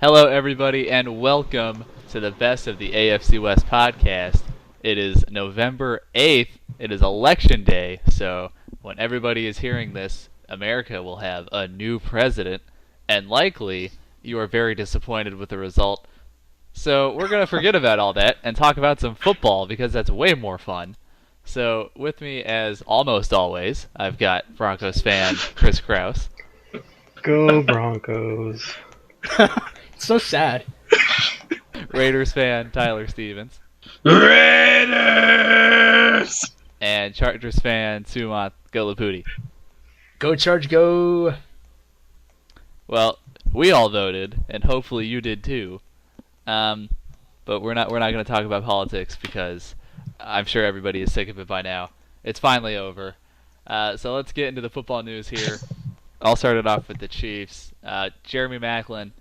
Hello, everybody, and welcome to the Best of the AFC West Podcast. It is November 8th. It is Election Day, so when everybody is hearing this, America will have a new president, and likely you are very disappointed with the result. So we're going to forget about all that and talk about some football because that's way more fun. So with me, as almost always, I've got Broncos fan Chris Crouse. Go Broncos. It's so sad. Raiders fan Tyler Stevens. Raiders! And Chargers fan Sumanth Gollapudi. Go Charge, go! Well, we all voted, and hopefully you did too. But we're not going to talk about politics because I'm sure everybody is sick of it by now. It's finally over. So let's get into the football news here. I'll start it off with the Chiefs. Jeremy Maclin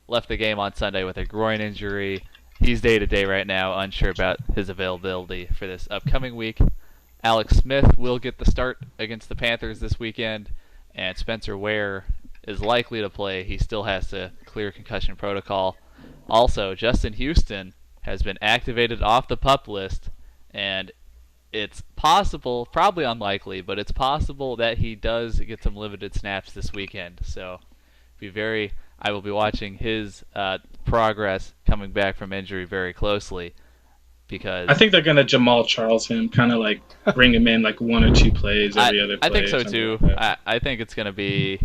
left the game on Sunday with a groin injury. He's day-to-day right now, unsure about his availability for this upcoming week. Alex Smith will get the start against the Panthers this weekend, and Spencer Ware is likely to play. He still has to clear concussion protocol. Also, Justin Houston has been activated off the PUP list, and it's possible, probably unlikely, but it's possible that he does get some limited snaps this weekend. So I will be watching his progress coming back from injury very closely because I think they're going to Jamal Charles him, kind of like bring him in like one or two plays every other play. I think so too. Like I think it's going to be,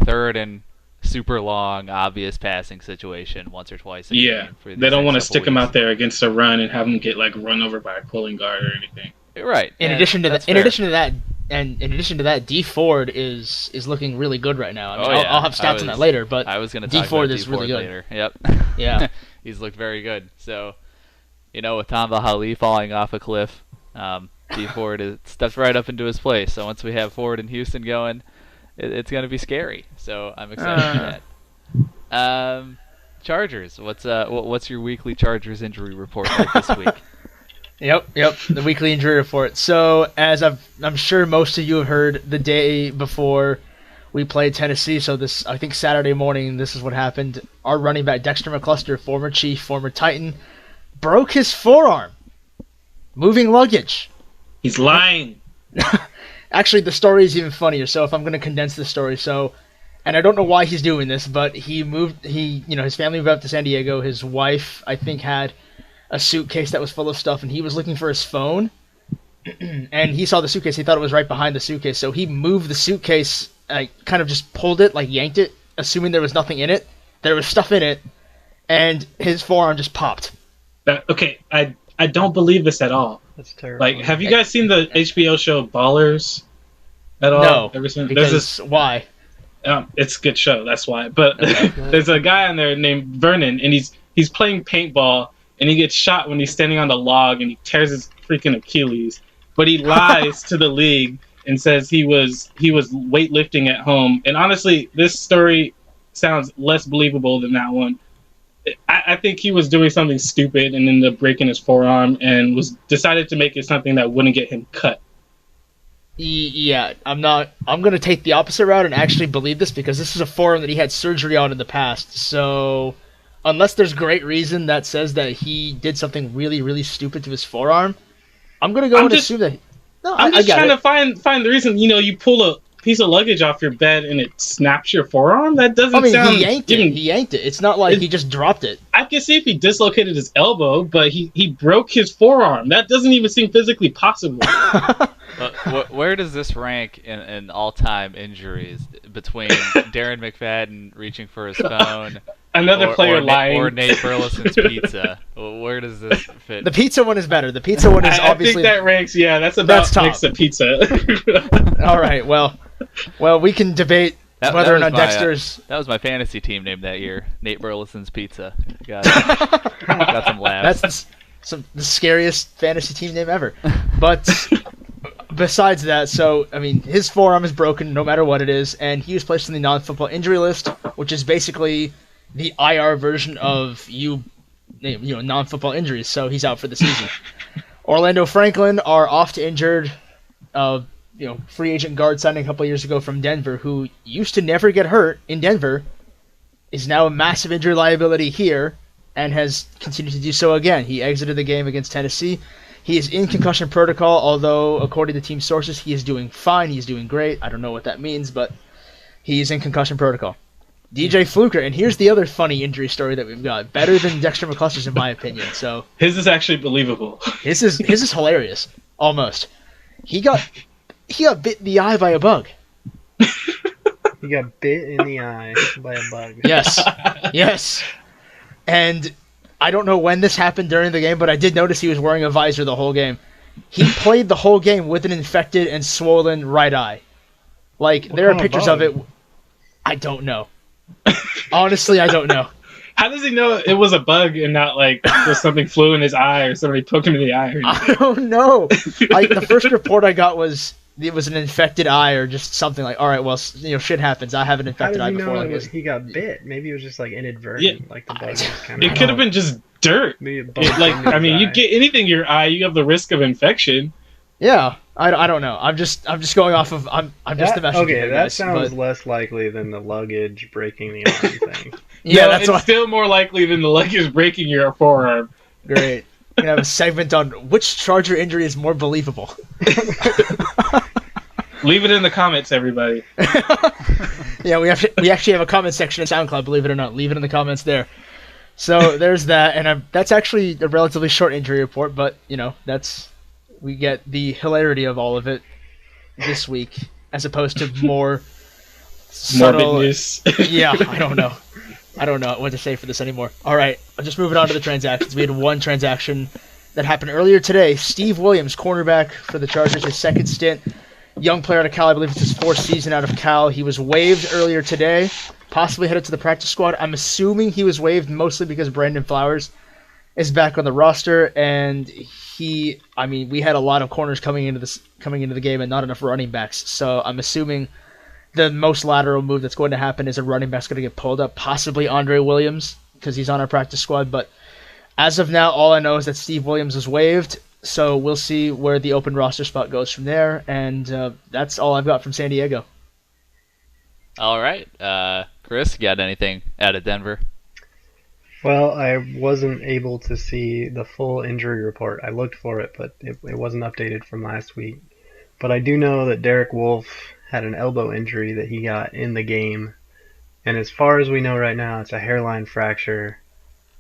third and super long, obvious passing situation once or twice a game. They don't want to stick him out there against a run and have him get like run over by a pulling guard or anything. Right. In addition to that, D Ford is looking really good right now. I'll have stats on that later, but I was going to D talk Ford about is D Ford really good. later. Yep. Yeah. He's looked very good. So, with Tom Valhali falling off a cliff, D Ford is stepped right up into his place. So once we have Ford and Houston going, it's going to be scary. So I'm excited for that. Chargers. What's your weekly Chargers injury report like this week? Yep, the weekly injury report. So, as I'm sure most of you have heard, the day before we played Tennessee, so this, I think Saturday morning, this is what happened. Our running back, Dexter McCluster, former Chief, former Titan, broke his forearm. Moving luggage. He's lying. Actually, the story is even funnier, so if I'm going to condense the story, and I don't know why he's doing this, but his family moved up to San Diego. His wife, I think, had a suitcase that was full of stuff, and he was looking for his phone, and he saw the suitcase. He thought it was right behind the suitcase, so he moved the suitcase, kind of just pulled it, like yanked it, assuming there was nothing in it. There was stuff in it, and his forearm just popped. Okay, I don't believe this at all. That's terrible. Like, have you guys seen the HBO show Ballers at all? No, Because why? It's a good show, that's why. But there's a guy on there named Vernon, and he's playing paintball, and he gets shot when he's standing on the log, and he tears his freaking Achilles. But he lies to the league and says he was weightlifting at home. And honestly, this story sounds less believable than that one. I think he was doing something stupid and ended up breaking his forearm and decided to make it something that wouldn't get him cut. Yeah, I'm going to take the opposite route and actually believe this because this is a forearm that he had surgery on in the past. So, unless there's great reason that says that he did something really, really stupid to his forearm, I'm going to go assume that... No, I'm just trying to find the reason. You pull a piece of luggage off your bed and it snaps your forearm? That doesn't sound... He yanked it. It's not like he just dropped it. I can see if he dislocated his elbow, but he broke his forearm. That doesn't even seem physically possible. Where does this rank in all-time injuries between Darren McFadden reaching for his phone, another player lying, or Nate Burleson's pizza? Where does this fit? The pizza one is better. The pizza one is obviously... I think that ranks. Yeah, that's about mix of pizza. All right. Well, we can debate whether or not Dexter's... that was my fantasy team name that year. Nate Burleson's Pizza. Got some laughs. That's the scariest fantasy team name ever. But besides that, his forearm is broken no matter what it is, and he was placed on the non-football injury list, which is basically the IR version of non-football injuries. So he's out for the season. Orlando Franklin are off to injured. Free agent guard signing a couple years ago from Denver, who used to never get hurt in Denver, is now a massive injury liability here and has continued to do so again. He exited the game against Tennessee. He is in concussion protocol, although according to team sources, he is doing fine. He's doing great. I don't know what that means, but he's in concussion protocol. DJ Fluker, and here's the other funny injury story that we've got. Better than Dexter McCluster's in my opinion. So his is actually believable. His is hilarious. Almost. He got bit in the eye by a bug. He got bit in the eye by a bug. Yes. And I don't know when this happened during the game, but I did notice he was wearing a visor the whole game. He played the whole game with an infected and swollen right eye. Like, there are pictures of it. I don't know. Honestly, I don't know. How does he know it was a bug and not like there's something flew in his eye or somebody poked him in the eye? Or I don't know. Like, the first report I got was it was an infected eye or just something like, all right, well, shit happens. I have an infected eye before. How did he know he got bit? Maybe it was just like inadvertent. Yeah. Like the bug was kind of. It could have been just dirt. Maybe you get anything in your eye, you have the risk of infection. Yeah, I don't know. I'm just going off of I'm just the messenger. Okay, that sounds but... less likely than the luggage breaking the arm thing. Yeah, it's still more likely than the luggage breaking your forearm. Great. We're gonna have a segment on which Charger injury is more believable. Leave it in the comments, everybody. Yeah, we actually have a comment section in SoundCloud. Believe it or not, leave it in the comments there. So there's that, and that's actually a relatively short injury report, but we get the hilarity of all of it this week, as opposed to more subtle. Morbid news. Yeah, I don't know what to say for this anymore. All right, I'll just move it on to the transactions. We had one transaction that happened earlier today. Steve Williams, cornerback for the Chargers, his second stint. Young player out of Cal. I believe it's his fourth season out of Cal. He was waived earlier today, possibly headed to the practice squad. I'm assuming he was waived mostly because Brandon Flowers is back on the roster, and we had a lot of corners coming into the game and not enough running backs. So I'm assuming the most lateral move that's going to happen is a running back's going to get pulled up, possibly Andre Williams, because he's on our practice squad. But as of now, all I know is that Steve Williams was waived. So we'll see where the open roster spot goes from there, and that's all I've got from San Diego. All right. Chris, you got anything out of Denver? Well, I wasn't able to see the full injury report. I looked for it, but it wasn't updated from last week. But I do know that Derek Wolfe had an elbow injury that he got in the game. And as far as we know right now, it's a hairline fracture.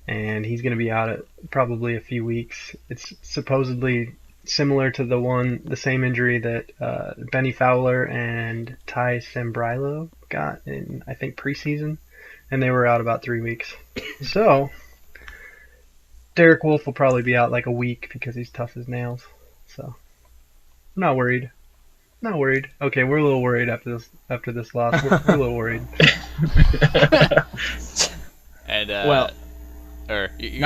And he's going to be out at probably a few weeks. It's supposedly similar to the same injury that Benny Fowler and Ty Sambrailo got in, I think, preseason. And they were out about 3 weeks. So, Derek Wolfe will probably be out like a week because he's tough as nails. So, I'm not worried. Okay, we're a little worried after this loss. We're a little worried. And go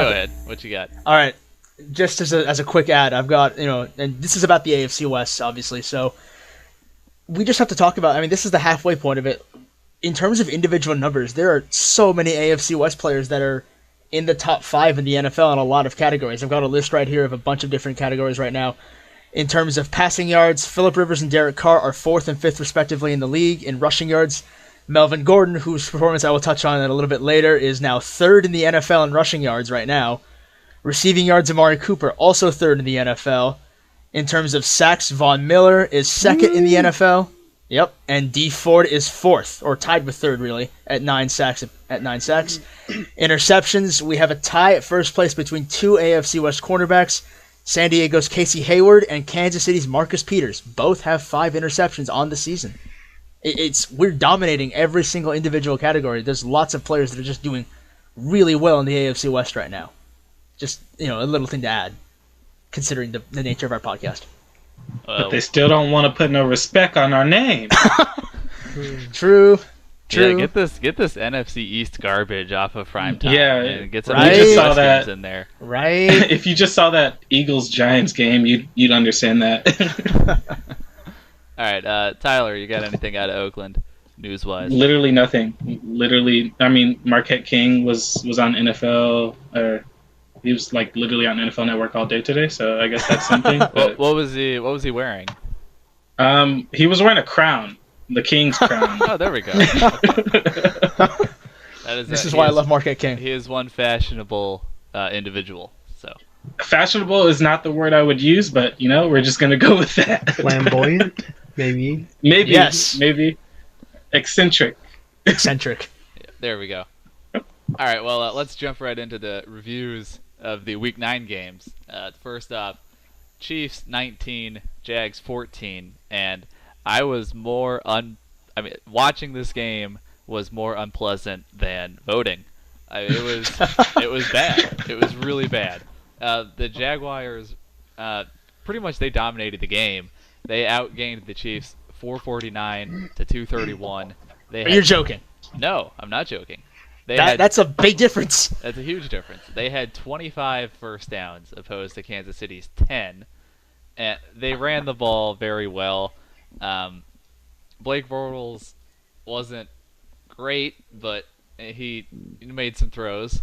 ahead. What you got? All right, just as a quick ad, I've got and this is about the AFC West, obviously. So we just have to talk about. I mean, this is the halfway point of it. In terms of individual numbers, there are so many AFC West players that are in the top 5 in the NFL in a lot of categories. I've got a list right here of a bunch of different categories right now. In terms of passing yards, Phillip Rivers and Derek Carr are 4th and 5th respectively in the league. In rushing yards, Melvin Gordon, whose performance I will touch on a little bit later, is now 3rd in the NFL in rushing yards right now. Receiving yards, Amari Cooper, also 3rd in the NFL. In terms of sacks, Von Miller is 2nd in the NFL. Yep, and Dee Ford is 4th, or tied with 3rd, really, at 9 sacks. Interceptions, we have a tie at first place between 2 AFC West cornerbacks, San Diego's Casey Hayward and Kansas City's Marcus Peters. Both have 5 interceptions on the season. We're dominating every single individual category. There's lots of players that are just doing really well in the AFC West right now. Just, a little thing to add, considering the nature of our podcast. But they still don't want to put no respect on our name. True. Yeah, get this NFC East garbage off of primetime. Yeah, and get some right? AFC saw West that. games in there. Right. If you just saw that Eagles-Giants game, you'd understand that. All right, Tyler, you got anything out of Oakland, news-wise? Literally nothing. Marquette King was on NFL, or he was like literally on NFL Network all day today. So I guess that's something. But, what was he wearing? he was wearing a crown, the King's crown. Oh, there we go. This is why I love Marquette King. He is one fashionable individual. So fashionable is not the word I would use, but we're just gonna go with that. Flamboyant, maybe. Maybe. Yes. Maybe. Eccentric. There we go. All right. Well, let's jump right into the reviews of the Week 9 games. First up, Chiefs 19, Jags 14, and I was watching this game was more unpleasant than voting. It was bad. It was really bad. The Jaguars, pretty much they dominated the game. They outgained the Chiefs 449 to 231. You're joking. No, I'm not joking. That's a big difference. That's a huge difference. They had 25 first downs opposed to Kansas City's 10. And they ran the ball very well. Blake Bortles wasn't great, but he made some throws.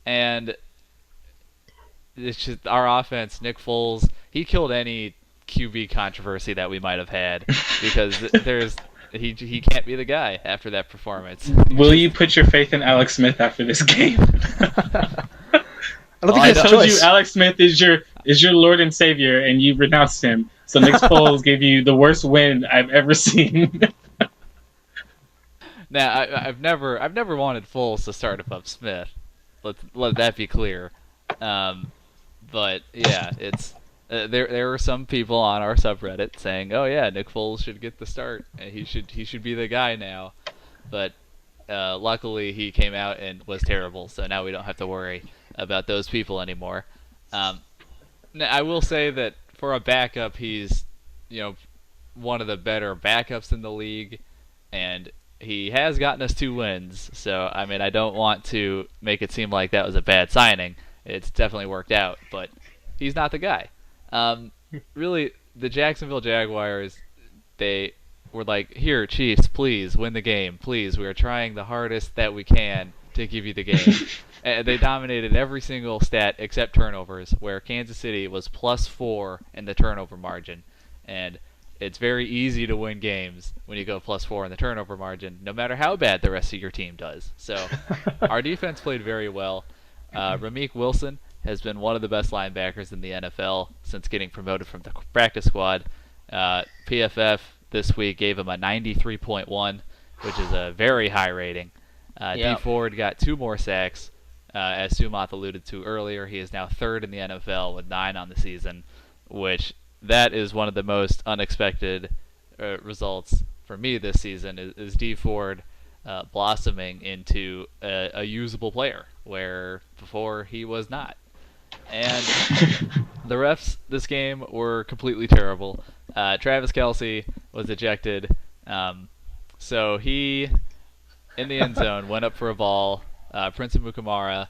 And it's just our offense, Nick Foles, he killed any QB controversy that we might have had because he can't be the guy after that performance. Will you put your faith in Alex Smith after this game? I don't think I told you Alex Smith is your Lord and Savior, and you renounced him. So Nick Foles gave you the worst win I've ever seen. Now I've never wanted Foles to start above Smith. Let that be clear. But yeah, it's there were some people on our subreddit saying, "Oh yeah, Nick Foles should get the start, and he should be the guy now." But luckily, he came out and was terrible, so now we don't have to worry about those people anymore. I will say that for a backup, he's one of the better backups in the league, and he has gotten us 2 wins. So I mean, I don't want to make it seem like that was a bad signing. It's definitely worked out, but he's not the guy. Really, the Jacksonville Jaguars, they were like, "Here, Chiefs, please win the game. Please, we are trying the hardest that we can to give you the game." And they dominated every single stat except turnovers, where Kansas City was +4 in the turnover margin. And it's very easy to win games when you go +4 in the turnover margin, no matter how bad the rest of your team does. So our defense played very well. Ramik Wilson has been one of the best linebackers in the NFL since getting promoted from the practice squad. PFF this week gave him a 93.1, which is a very high rating. Dee Ford got 2 more sacks. As Sumanth alluded to earlier, he is now 3rd in the NFL with 9 on the season, which that is one of the most unexpected results for me this season is Dee Ford blossoming into a usable player, where before he was not. And the refs this game were completely terrible. Travis Kelce was ejected, so he, in the end zone, went up for a ball. Prince Amukamara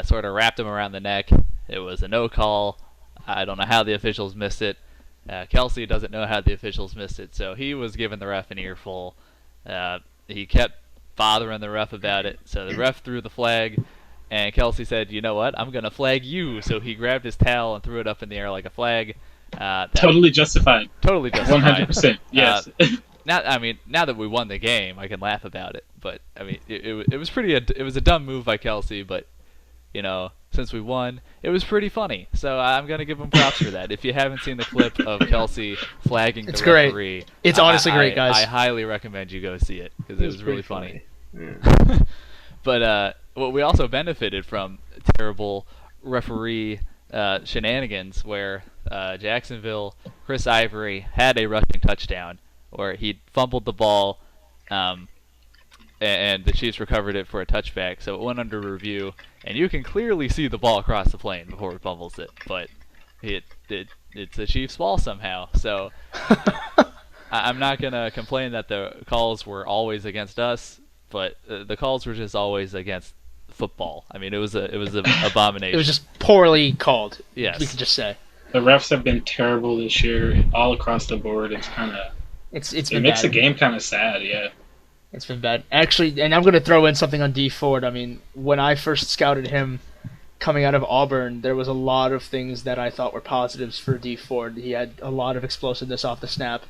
sort of wrapped him around the neck. It was a no call. I don't know how the officials missed it. Kelce doesn't know how the officials missed it, so he was giving the ref an earful. He kept bothering the ref about it, so the ref threw the flag, and Kelce said, "You know what? I'm going to flag you." So he grabbed his towel and threw it up in the air like a flag. Totally justified. Totally justified. 100%. Yes. Now that we won the game, I can laugh about it. But I mean, it was it was a dumb move by Kelce, but since we won, it was pretty funny. So I'm gonna give him props for that. If you haven't seen the clip of Kelce flagging the referee, great. It's honestly great, guys. I highly recommend you go see it because it was really funny. Yeah. But we also benefited from terrible referee shenanigans where Jacksonville, Chris Ivory had a rushing touchdown where he fumbled the ball, and the Chiefs recovered it for a touchback, so it went under review, and you can clearly see the ball across the plane before he fumbles it, but it's a Chiefs ball somehow, so I'm not going to complain that the calls were always against us, but the calls were just always against football. I mean, it was an abomination. It was just poorly called, yes. We could just say. The refs have been terrible this year, all across the board. It's kind of... It makes bad. the game kind of sad, yeah. It's been bad. Actually, and I'm going to throw in something on Dee Ford. I mean, when I first scouted him coming out of Auburn, there was a lot of things that I thought were positives for Dee Ford. He had a lot of explosiveness off the snap.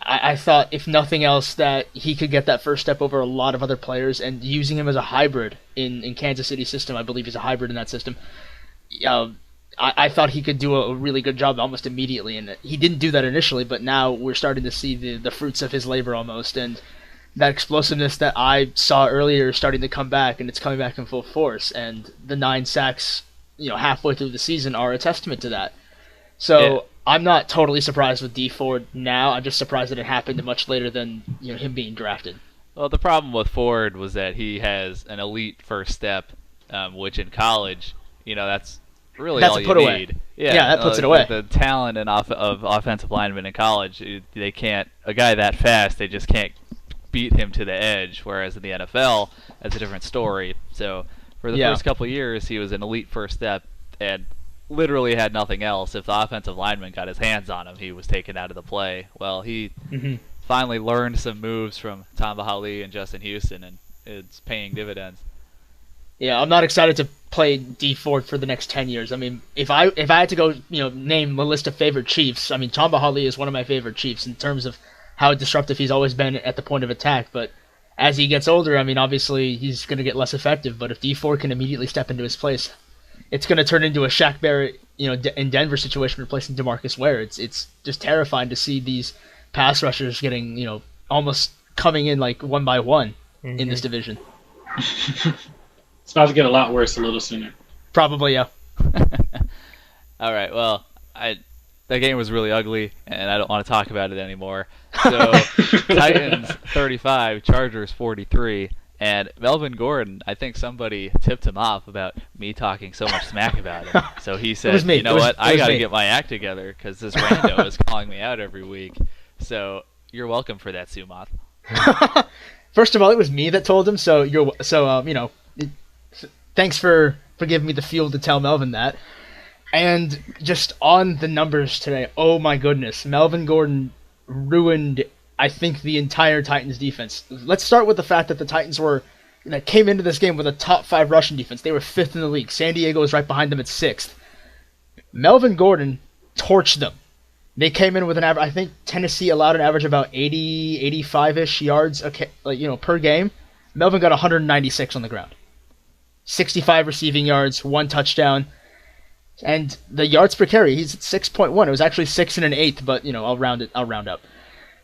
I thought, if nothing else, that he could get that first step over a lot of other players, and using him as a hybrid in Kansas City's system, I believe he's a hybrid in that system. I thought he could do a really good job almost immediately, and he didn't do that initially, but now we're starting to see the fruits of his labor almost, and that explosiveness that I saw earlier is starting to come back, and it's coming back in full force, and the 9 sacks, halfway through the season are a testament to that. So yeah. I'm not totally surprised with Dee Ford now. I'm just surprised that it happened much later than him being drafted. Well, the problem with Ford was that he has an elite first step, which in college, that's really all you need. Yeah, that puts it away. The talent of offensive linemen in college, they can't. A guy that fast, they just can't beat him to the edge. Whereas in the NFL, that's a different story. So for the first couple of years, he was an elite first step and literally had nothing else. If the offensive lineman got his hands on him, he was taken out of the play. Well, he finally learned some moves from Tom Bahali and Justin Houston, and it's paying dividends. Yeah, I'm not excited to play Dee Ford for the next 10 years. I mean, if I had to go, name a list of favorite Chiefs, I mean, Tom Bahali is one of my favorite Chiefs in terms of how disruptive he's always been at the point of attack. But as he gets older, I mean, obviously he's going to get less effective. But if Dee Ford can immediately step into his place, it's going to turn into a Shaq Barrett, in Denver situation replacing DeMarcus Ware. It's just terrifying to see these pass rushers getting, almost coming in like one by one in this division. It's about to get a lot worse a little sooner. Probably, yeah. All right, well, that game was really ugly, and I don't want to talk about it anymore. So, Titans 35, Chargers 43, and Melvin Gordon, I think somebody tipped him off about me talking so much smack about him. So he said, I got to get my act together because this rando is calling me out every week. So you're welcome for that, Sumanth. First of all, it was me that told him, thanks for giving me the fuel to tell Melvin that. And just on the numbers today, oh my goodness, Melvin Gordon ruined, I think, the entire Titans defense. Let's start with the fact that the Titans came into this game with a top 5 rushing defense. They were 5th in the league. San Diego was right behind them at 6th. Melvin Gordon torched them. They came in with an average, I think Tennessee allowed an average about 80, 85-ish yards per game. Melvin got 196 on the ground. 65 receiving yards, 1 touchdown. And the yards per carry, he's at 6.1. It was actually 6 and an eighth, but I'll round up.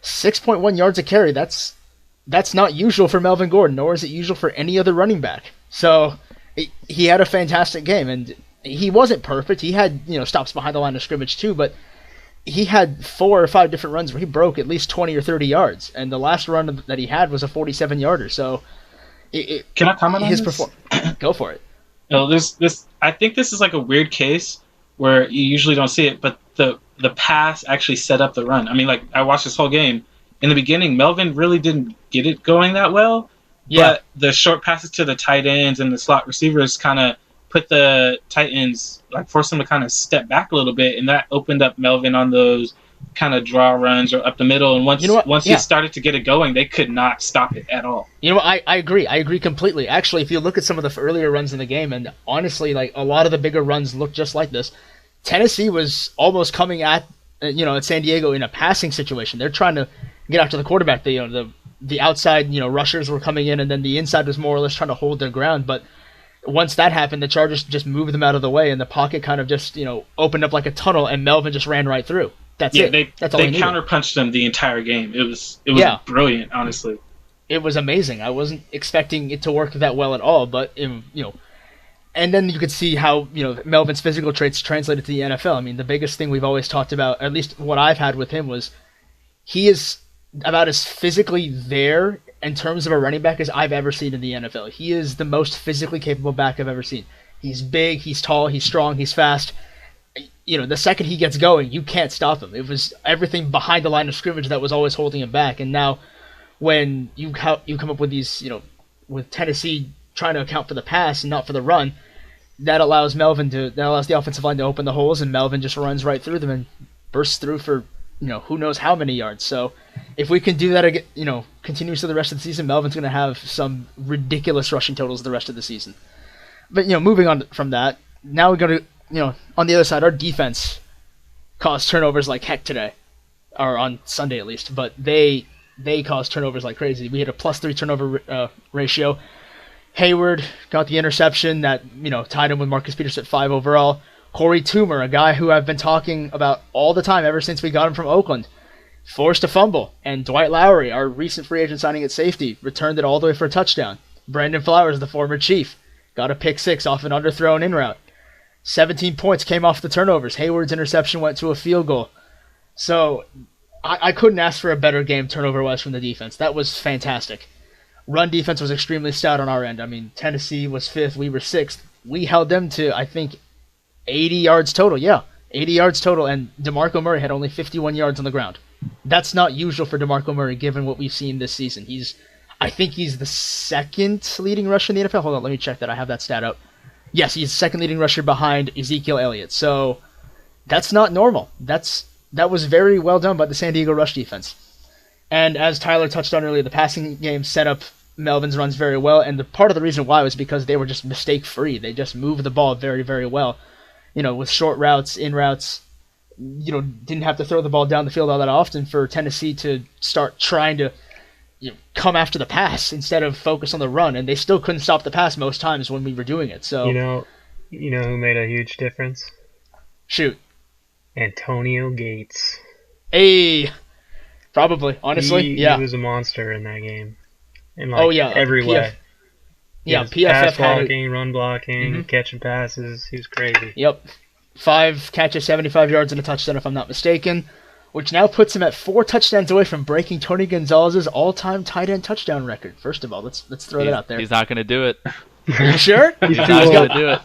6.1 yards a carry. That's not usual for Melvin Gordon, nor is it usual for any other running back. So he had a fantastic game, and he wasn't perfect. He had stops behind the line of scrimmage too, but he had 4 or 5 different runs where he broke at least 20 or 30 yards, and the last run that he had was a 47-yarder. So can I comment on this? Go for it. No, I think this is like a weird case where you usually don't see it, but the pass actually set up the run. I mean, like, I watched this whole game. In the beginning, Melvin really didn't get it going that well, but the short passes to the tight ends and the slot receivers kind of put the Titans, forced them to kind of step back a little bit, and that opened up Melvin on those kind of draw runs or up the middle, and once he started to get it going, they could not stop it at all. I agree completely. Actually, if you look at some of the earlier runs in the game, and honestly, a lot of the bigger runs look just like this. Tennessee was almost coming at San Diego in a passing situation. They're trying to get after the quarterback. The outside rushers were coming in, and then the inside was more or less trying to hold their ground. But once that happened, the Chargers just moved them out of the way, and the pocket kind of just opened up like a tunnel, and Melvin just ran right through. That's it. That's all they counterpunched them the entire game. It was brilliant, honestly. It was amazing. I wasn't expecting it to work that well at all, but and then you could see how Melvin's physical traits translated to the NFL. I mean, the biggest thing we've always talked about, at least what I've had with him, was he is about as physically there in terms of a running back as I've ever seen in the NFL. He is the most physically capable back I've ever seen. He's big, he's tall, he's strong, he's fast. The second he gets going, you can't stop him. It was everything behind the line of scrimmage that was always holding him back. And now, when you come up with these, with Tennessee trying to account for the pass and not for the run, that allows the offensive line to open the holes, and Melvin just runs right through them and bursts through for who knows how many yards. So if we can do that again, continuously the rest of the season, Melvin's going to have some ridiculous rushing totals the rest of the season. But moving on from that, now we're going to on the other side, our defense caused turnovers like heck today. or on Sunday at least, but they caused turnovers like crazy. We had a +3 turnover ratio. Hayward got the interception that tied him with Marcus Peters at 5 overall. Corey Toomer, a guy who I've been talking about all the time ever since we got him from Oakland, forced a fumble. And Dwight Lowery, our recent free agent signing at safety, returned it all the way for a touchdown. Brandon Flowers, the former Chief, got a pick 6 off an underthrown in route. 17 points came off the turnovers. Hayward's interception went to a field goal. So I couldn't ask for a better game turnover-wise from the defense. That was fantastic. Run defense was extremely stout on our end. I mean, Tennessee was 5th. We were 6th. We held them to, I think, 80 yards total. Yeah, 80 yards total. And DeMarco Murray had only 51 yards on the ground. That's not usual for DeMarco Murray, given what we've seen this season. I think he's the 2nd leading rusher in the NFL. Hold on, let me check that. I have that stat up. Yes, he's the 2nd leading rusher behind Ezekiel Elliott. So that's not normal. That was very well done by the San Diego rush defense. And as Tyler touched on earlier, the passing game set up Melvin's runs very well, and part of the reason why was because they were just mistake-free. They just moved the ball very, very well. With short routes, in routes, didn't have to throw the ball down the field all that often for Tennessee to start trying to come after the pass instead of focus on the run, and they still couldn't stop the pass most times when we were doing it. So you know who made a huge difference? Shoot. Antonio Gates. Hey, probably, honestly, he was a monster in that game. In every way. Yeah, PFF PFF pass blocking, run blocking, catching passes. He was crazy. Yep. 5 catches, 75 yards, and a touchdown, if I'm not mistaken, which now puts him at 4 touchdowns away from breaking Tony Gonzalez's all-time tight end touchdown record. First of all, let's throw that out there. He's not going to do it. You sure? He's not going to do it.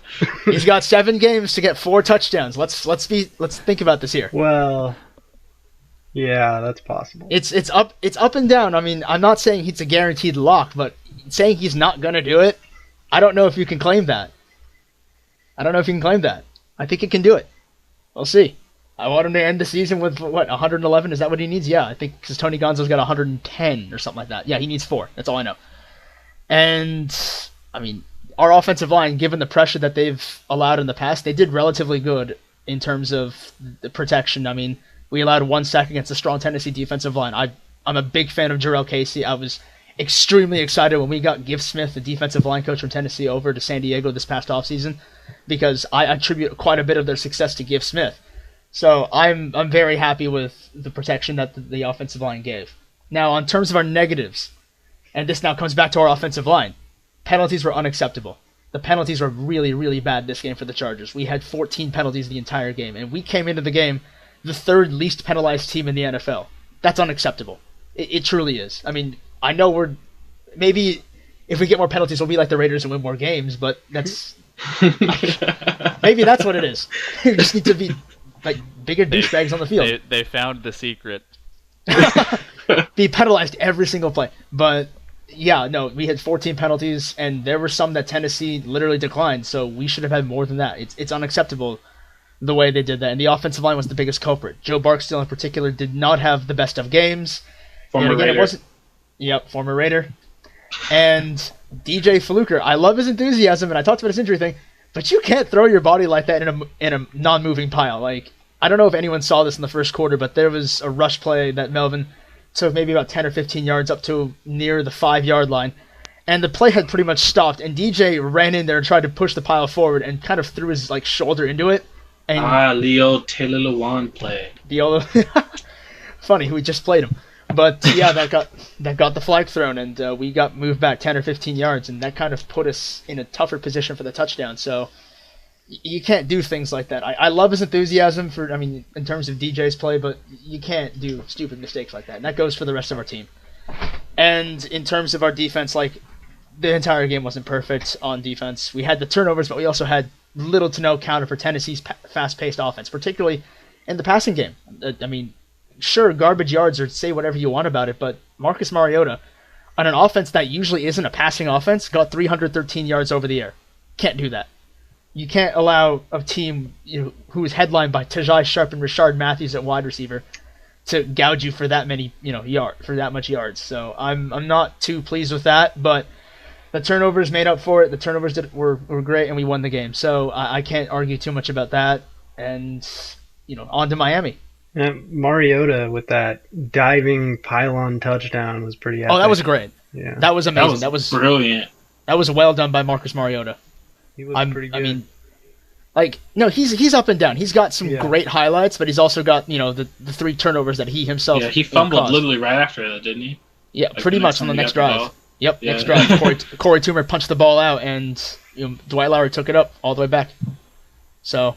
He's got 7 games to get 4 touchdowns. Let's think about this here. Well, yeah, that's possible. It's up and down. I mean, I'm not saying he's a guaranteed lock, but saying he's not going to do it, I don't know if you can claim that. I think he can do it. We'll see. I want him to end the season with, 111? Is that what he needs? Yeah, I think because Tony Gonzo's got 110 or something like that. Yeah, he needs 4. That's all I know. And, I mean, our offensive line, given the pressure that they've allowed in the past, they did relatively good in terms of the protection. I mean, we allowed 1 sack against a strong Tennessee defensive line. I'm a big fan of Jarrell Casey. I was extremely excited when we got Giff Smith, the defensive line coach from Tennessee, over to San Diego this past offseason, because I attribute quite a bit of their success to Giff Smith. So I'm very happy with the protection that the offensive line gave. Now, on terms of our negatives, and this now comes back to our offensive line, penalties were unacceptable. The penalties were really, really bad this game for the Chargers. We had 14 penalties the entire game, and we came into the game the 3rd least penalized team in the NFL. That's unacceptable. It truly is. I mean, I know maybe if we get more penalties, we'll be like the Raiders and win more games, but that's maybe that's what it is. We just need to be like bigger douchebags on the field. They found the secret. Be penalized every single play. But yeah, no, we had 14 penalties, and there were some that Tennessee literally declined, so we should have had more than that. It's unacceptable the way they did that, and the offensive line was the biggest culprit. Joe Barksdale in particular did not have the best of games. Former Raider. Former Raider. And DJ Fluker, I love his enthusiasm, and I talked about his injury thing, but you can't throw your body like that in a non-moving pile. Like, I don't know if anyone saw this in the first quarter, but there was a rush play that Melvin took maybe about 10 or 15 yards up to near the 5-yard line, and the play had pretty much stopped, and DJ ran in there and tried to push the pile forward and kind of threw his shoulder into it. And Leo Taylor Lewan play. Funny, we just played him. But yeah, that got the flag thrown, and we got moved back 10 or 15 yards, and that kind of put us in a tougher position for the touchdown. So you can't do things like that. I love his enthusiasm in terms of DJ's play, but you can't do stupid mistakes like that. And that goes for the rest of our team. And in terms of our defense, the entire game wasn't perfect on defense. We had the turnovers, but we also had little to no counter for Tennessee's fast-paced offense, particularly in the passing game. Sure, garbage yards or say whatever you want about it, but Marcus Mariota, on an offense that usually isn't a passing offense, got 313 yards over the air. Can't do that. You can't allow a team who is headlined by Tajai Sharp and Rashard Matthews at wide receiver to gouge you for that many for that much yards. So I'm not too pleased with that, but the turnovers made up for it. The turnovers were great, and we won the game. So I can't argue too much about that. And on to Miami. Mariota with that diving pylon touchdown was pretty epic. Oh, that was great. Yeah. That was amazing. That was brilliant. That was well done by Marcus Mariota. He was pretty good. I mean, he's up and down. He's got some great highlights, but he's also got, the 3 turnovers that he himself. Yeah, he fumbled literally right after that, didn't he? Yeah, pretty much on the next drive. Yep, next drive. Corey Toomer punched the ball out, and Dwight Lowry took it up all the way back. So,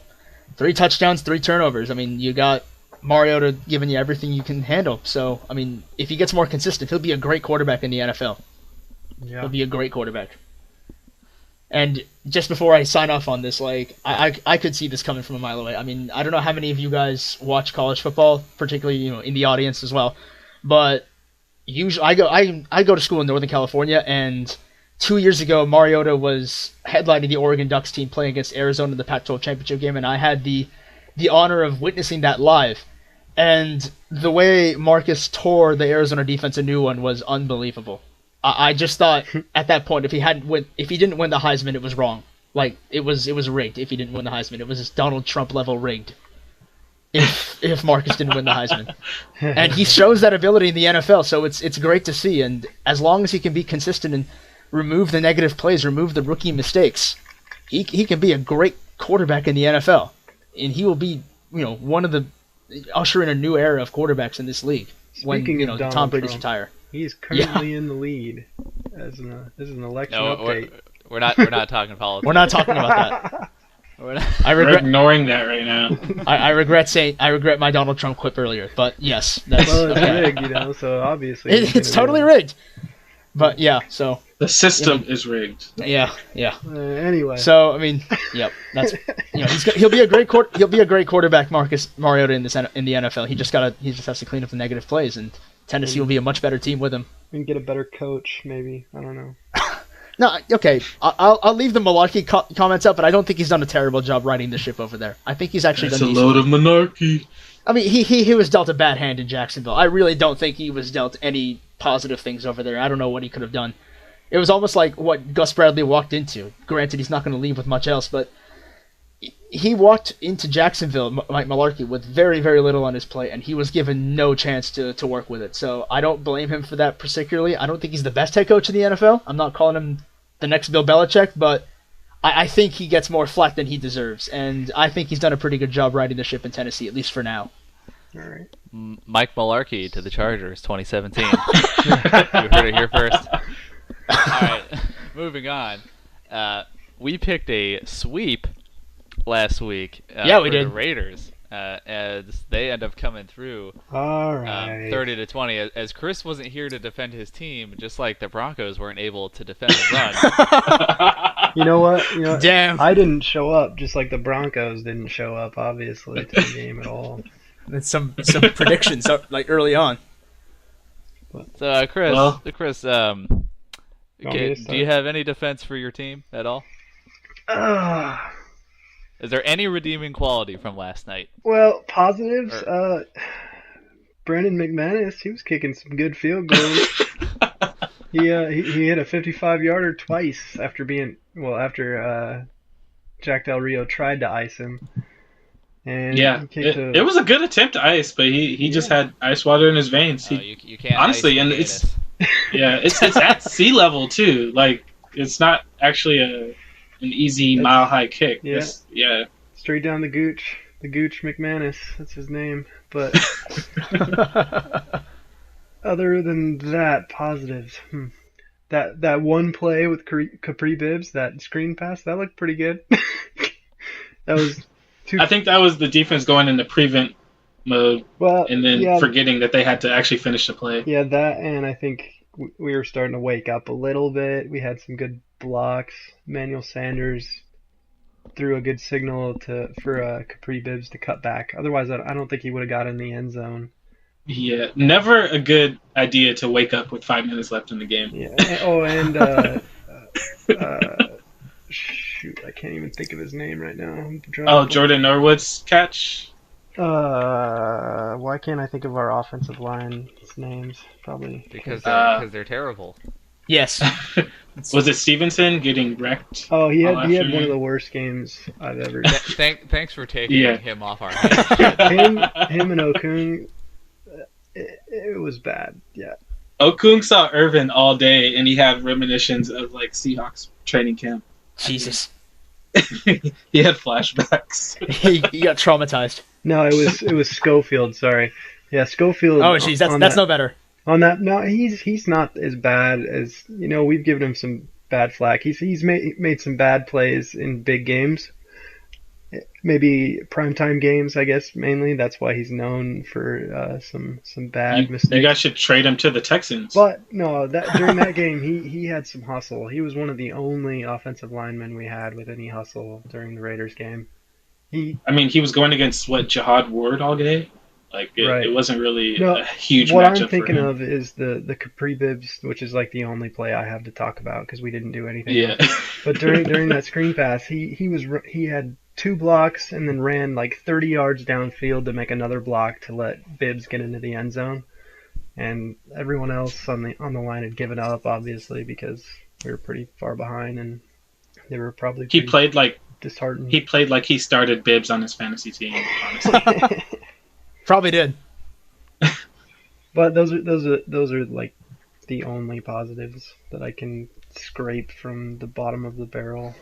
3 touchdowns, 3 turnovers. I mean, you got Mariota giving you everything you can handle. So, I mean, if he gets more consistent, he'll be a great quarterback in the NFL. Yeah. He'll be a great quarterback. And just before I sign off on this, I could see this coming from a mile away. I mean, I don't know how many of you guys watch college football, particularly in the audience as well, but usually I go to school in Northern California, and 2 years ago Mariota was headlining the Oregon Ducks team playing against Arizona in the Pac-12 championship game, and I had the honor of witnessing that live. And the way Marcus tore the Arizona defense a new one was unbelievable. I just thought at that point, if he didn't win the Heisman, it was wrong. Like it was rigged. If he didn't win the Heisman, it was just Donald Trump level rigged. If Marcus didn't win the Heisman, and he shows that ability in the NFL, so it's great to see. And as long as he can be consistent and remove the negative plays, remove the rookie mistakes, he can be a great quarterback in the NFL, and he will be one of the usher in a new era of quarterbacks in this league. Speaking of Donald Tom Brady's Trump, retire. He's currently in the lead. This is an election update. We're not talking politics. We're not talking about that. We're ignoring that right now. I regret my Donald Trump quip earlier, but yes, that's it's rigged, so obviously it's totally rigged. But yeah, so the system is rigged. Yeah. Anyway, so I mean, yep, that's he'll be a great quarterback, Marcus Mariota in the NFL. He just has to clean up the negative plays, and Tennessee will be a much better team with him. And get a better coach, maybe. I don't know. No, okay. I'll leave the malarkey comments up, but I don't think he's done a terrible job riding the ship over there. I think he's actually done. It's a load of monarchy. I mean, he was dealt a bad hand in Jacksonville. I really don't think he was dealt any positive things over there. I don't know what he could have done. It was almost like what Gus Bradley walked into. Granted, he's not going to leave with much else, but he walked into Jacksonville, Mike Mularkey, with very, very little on his plate, and he was given no chance to work with it. So I don't blame him for that particularly. I don't think he's the best head coach in the NFL. I'm not calling him the next Bill Belichick, but I think he gets more flack than he deserves, and I think he's done a pretty good job riding the ship in Tennessee, at least for now. All right. Mike Mularkey to the Chargers, 2017. You heard it here first. All right, moving on. We picked a sweep last week we did. The Raiders, as they end up coming through All right. 30-20. As Chris wasn't here to defend his team, just like the Broncos weren't able to defend the run. You know what? Damn. I didn't show up, just like the Broncos didn't show up, obviously, to the game at all. That's some predictions early on. So, Chris, me to do you have any defense for your team at all? Is there any redeeming quality from last night? Well, positives. Brandon McManus, he was kicking some good field goals. He hit a 55-yarder twice after Jack Del Rio tried to ice him. And yeah, it was a good attempt to ice, but he just had ice water in his veins. You can't honestly, and it's at sea level too. Like it's not actually an easy mile-high kick. Yeah. Straight down the Gooch McManus. That's his name. But other than that, positives. That one play with Capri Bibbs, that screen pass, that looked pretty good. That was. I think that was the defense going into prevent mode, and then forgetting that they had to actually finish the play. Yeah, that, and I think we were starting to wake up a little bit. We had some good blocks. Manuel Sanders threw a good signal for Capri Bibbs to cut back. Otherwise, I don't think he would have got in the end zone. Yeah, never a good idea to wake up with 5 minutes left in the game. Yeah. Shoot, I can't even think of his name right now. Jordan Norwood's catch? Why can't I think of our offensive line's names? Probably because they're terrible. Yes. Was it Stevenson getting wrecked? Oh, he had one afternoon? of the worst games I've ever. Thanks for taking Yeah. him off our hands. him and Okung. It was bad. Yeah. Okung saw Irvin all day, and he had reminiscence of like Seahawks training camp. Jesus. He had flashbacks. he got traumatized. No, it was Schofield. Sorry. Yeah, Schofield. Oh, jeez, that's no better. On that, no, he's not as bad as we've given him some bad flack. He's made some bad plays in big games, maybe primetime games, I guess mainly. That's why he's known for some bad mistakes. You guys should trade him to the Texans. But no, during that game he had some hustle. He was one of the only offensive linemen we had with any hustle during the Raiders game. He was going against Jihad Ward all day. Like it wasn't really a huge what matchup I'm thinking for him. of is the Capri Bibs, which is like the only play I have to talk about because we didn't do anything. Yeah. But during that screen pass, he had 2 blocks and then ran like 30 yards downfield to make another block to let Bibbs get into the end zone, and everyone else on the line had given up, obviously, because we were pretty far behind and they were probably He played like disheartened. he played like he started Bibbs on his fantasy team. Honestly. Probably did. But those are like the only positives that I can scrape from the bottom of the barrel.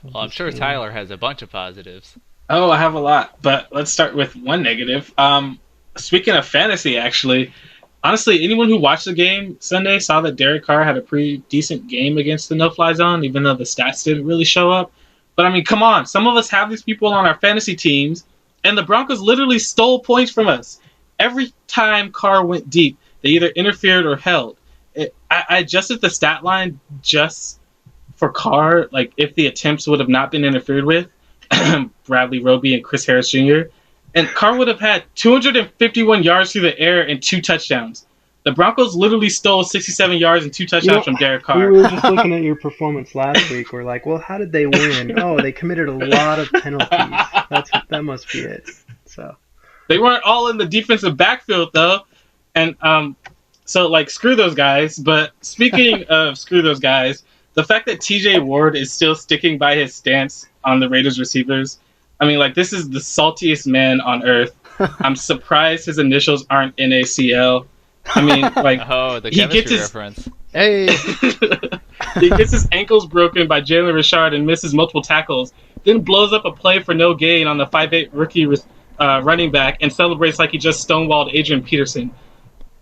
Well, I'm sure Tyler has a bunch of positives. Oh, I have a lot, but let's start with one negative. Speaking of fantasy, actually, honestly, anyone who watched the game Sunday saw that Derek Carr had a pretty decent game against the no-fly zone, even though the stats didn't really show up. But I mean, come on, some of us have these people on our fantasy teams, and the Broncos literally stole points from us. Every time Carr went deep, they either interfered or held. I adjusted the stat line just for Carr, like if the attempts would have not been interfered with, Bradley Roby and Chris Harris Jr., and Carr would have had 251 yards through the air and 2 touchdowns. The Broncos literally stole 67 yards and 2 touchdowns from Derek Carr. We were just looking at your performance last week. We're like, well, how did they win? Oh, they committed a lot of penalties. That must be it. So they weren't all in the defensive backfield though, and so like screw those guys. But speaking of screw those guys, the fact that TJ Ward is still sticking by his stance on the Raiders receivers, I mean, like, this is the saltiest man on earth. I'm surprised his initials aren't NACL. I mean, like, Oh, the he chemistry gets his reference. Hey. he gets his ankles broken by Jalen Richard and misses multiple tackles, then blows up a play for no gain on the 5'8" rookie running back and celebrates like he just stonewalled Adrian Peterson.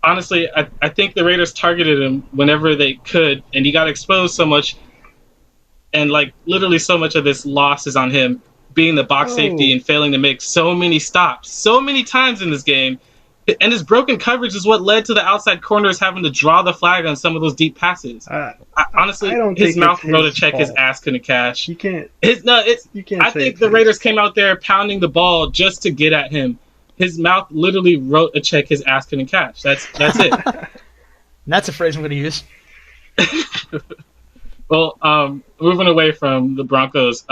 Honestly, I think the Raiders targeted him whenever they could, and he got exposed so much, and like literally so much of this loss is on him being the box safety and failing to make so many stops so many times in this game. And his broken coverage is what led to the outside corners having to draw the flag on some of those deep passes. Honestly, his mouth wrote a check his ass couldn't cash. you can't. You can't I say think it's the his. Raiders came out there pounding the ball just to get at him. His mouth literally wrote a check his ass couldn't cash. That's it. And that's a phrase I'm going to use. Well, moving away from the Broncos,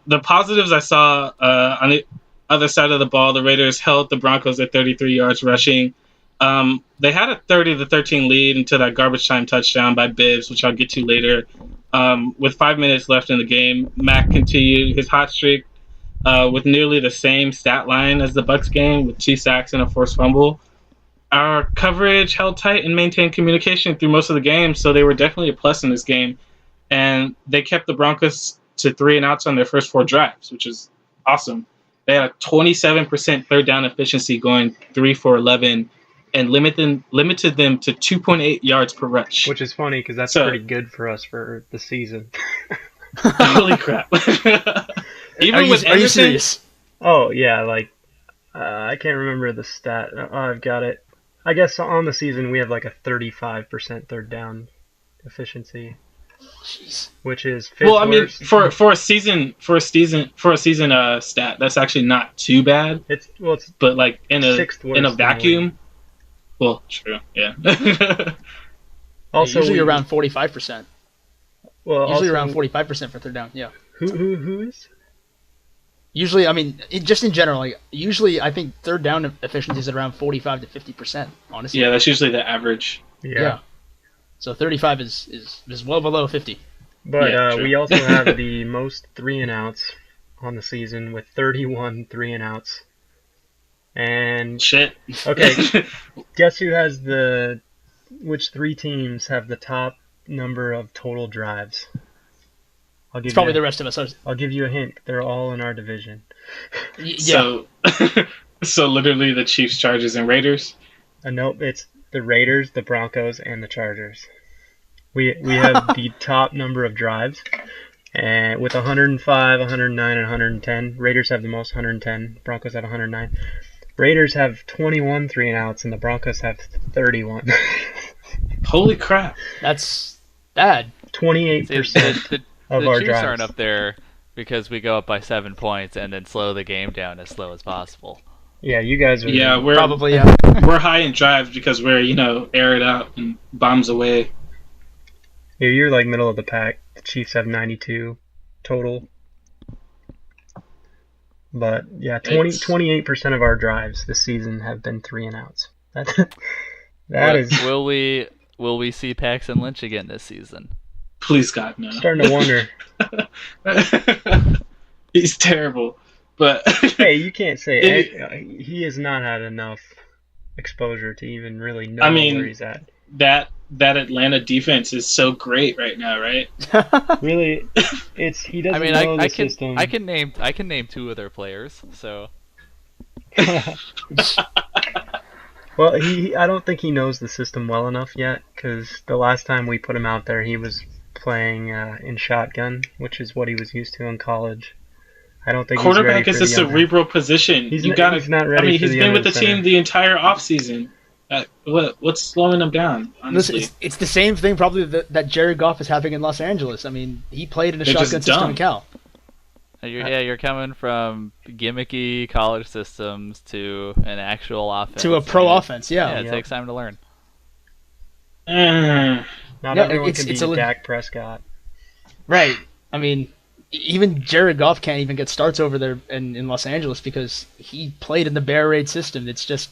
the positives I saw on the other side of the ball, the Raiders held the Broncos at 33 yards rushing. They had a 30-13 lead until that garbage time touchdown by Bibbs, which I'll get to later. With 5 minutes left in the game, Mack continued his hot streak with nearly the same stat line as the Bucs game, with 2 sacks and a forced fumble. Our coverage held tight and maintained communication through most of the game, so they were definitely a plus in this game. And they kept the Broncos to 3 and outs on their first 4 drives, which is awesome. They had a 27% third down efficiency, going 3 for 11, and limited them to 2.8 yards per rush. Which is funny because that's pretty good for us for the season. Holy crap! Even with Are you Anderson, serious? Oh yeah, like I can't remember the stat. I've got it. I guess on the season we have like a 35% third down efficiency. Jeez. Which is well, I mean, worst. for a season stat, that's actually not too bad. It's But like in a sixth worst in the vacuum, well, true, yeah. also Usually around 45%. well, Usually also, around 45% for third down. Yeah. Who is? Usually, I mean, just in general, like usually I think third down efficiency is at around 45 to 50%. Honestly. Yeah, that's usually the average. Yeah. So 35 is well below 50. But Yeah, true. we also have the most 3-and-outs on the season with 31 3-and-outs. And Shit. okay, guess who has which 3 teams have the top number of total drives? It's probably the rest of us. I'll give you a hint. They're all in our division. Yeah. So literally the Chiefs, Chargers, and Raiders. Nope, it's the Raiders, the Broncos, and the Chargers. We have the top number of drives, and with 105, 109, and 110. Raiders have the most, 110. Broncos have 109. Raiders have 21 3-and-outs, and the Broncos have 31. Holy crap! That's bad. 28% of the our Chiefs drives. aren't up there because we go up by 7 points and then slow the game down as slow as possible. Yeah, you guys are. Yeah, we're Probably, we're high in drives because we're air it out and bombs away. Yeah, you're like middle of the pack. The Chiefs have 92 total. But yeah, 28% of our drives this season have been 3-and-outs. That is Will we see Paxton Lynch again this season? Please God, no. starting to wonder. He's terrible, but Hey, you can't say he has not had enough exposure to even really know where he's at. that Atlanta defense is so great right now, right? Really, he doesn't know the system. I can name 2 of their players. So Well, I don't think he knows the system well enough yet, because the last time we put him out there, he was playing in shotgun, which is what he was used to in college. I don't think Quarterback he's ready is a cerebral position. He's not ready. He's been with the team the entire offseason. What's slowing him down? Honestly, Listen, it's the same thing probably that Jared Goff is having in Los Angeles. I mean, he played in a They're shotgun just system dumb. in Cal. you're coming from gimmicky college systems to an actual offense. To a pro offense, Yeah, it takes time to learn. Uh, Not No, everyone it's- can it's be a Dak Prescott. Right. I mean, even Jared Goff can't even get starts over there in Los Angeles because he played in the Bear Raid system. It's just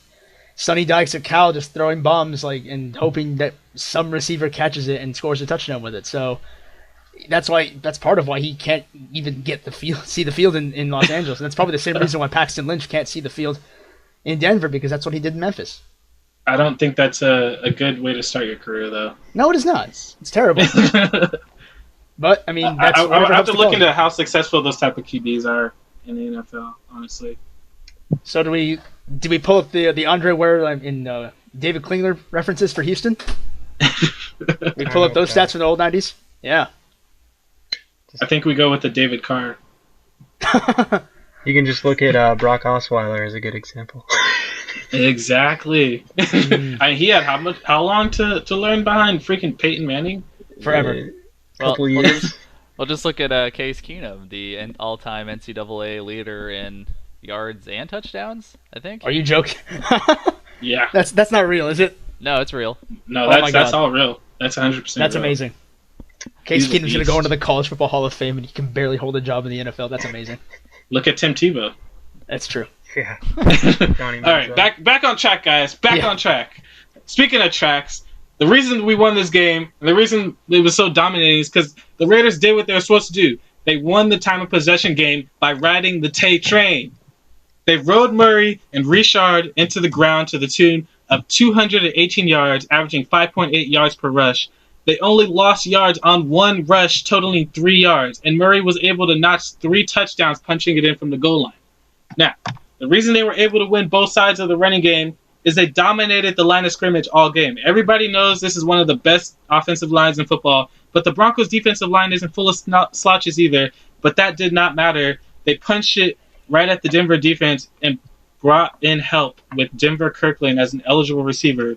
Sonny Dykes at Cal just throwing bombs and hoping that some receiver catches it and scores a touchdown with it. So that's part of why he can't even see the field in Los Angeles. And that's probably the same reason why Paxton Lynch can't see the field in Denver, because that's what he did in Memphis. I don't think that's a good way to start your career, though. No, it is not. It's terrible. But I mean, that's I whatever have helps to the look cause. into how successful those type of QBs are in the NFL. Honestly, So do we pull up the Andre Ware in David Klingler references for Houston? We pull up those stats from the old 90s? Yeah. I think we go with the David Carr. You can just look at Brock Osweiler as a good example. Exactly. He had how long to learn behind freaking Peyton Manning? Forever. Couple years. Well, just look at Case Keenum, the all-time NCAA leader in yards and touchdowns, I think. Are you joking? Yeah. That's not real, is it? No, it's real. No, Oh my that's God. all real. That's 100%. That's real. amazing. Case He's a Keenum's going to beast. go into the College Football Hall of Fame and he can barely hold a job in the NFL. That's amazing. Look at Tim Tebow. That's true. Yeah. All right, back on track, guys. Back Yeah. on track. Speaking of tracks, the reason we won this game, and the reason it was so dominating, is because the Raiders did what they were supposed to do. They won the time of possession game by riding the Tay train. They rode Murray and Richard into the ground to the tune of 218 yards, averaging 5.8 yards per rush. They only lost yards on one rush, totaling 3 yards, and Murray was able to notch 3 touchdowns punching it in from the goal line. Now, the reason they were able to win both sides of the running game is they dominated the line of scrimmage all game. Everybody knows this is one of the best offensive lines in football, but the Broncos' defensive line isn't full of slouches either, but that did not matter. They punched it right at the Denver defense and brought in help with Denver Kirkland as an eligible receiver.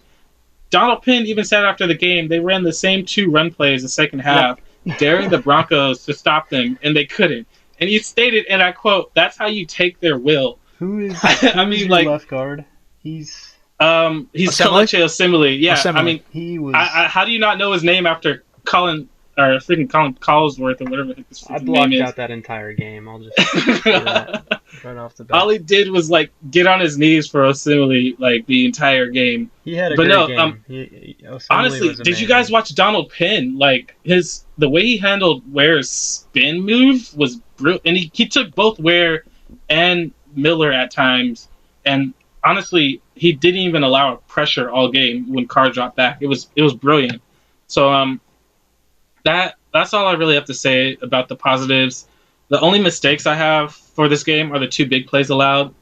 Donald Penn even said after the game they ran the same 2 run plays the second half, daring the Broncos to stop them, and they couldn't. And he stated, and I quote, "That's how you take their will." Who is I mean, your like, left guard? He's he's Assembly? Kelechi Osemele. Yeah, Assembly. I mean, he was how do you not know his name after calling or freaking Colin Collinsworth or whatever his I freaking blocked name out that entire game. I'll just say that right off the bat. All he did was like get on his knees for Osemele like the entire game. He had a But great no, game. Honestly, did you guys watch Donald Penn? Like the way he handled Ware's spin move was brilliant, and he took both Ware and Miller at times. And honestly, he didn't even allow a pressure all game when Carr dropped back. It was brilliant. So that's all I really have to say about the positives. The only mistakes I have for this game are the two big plays allowed.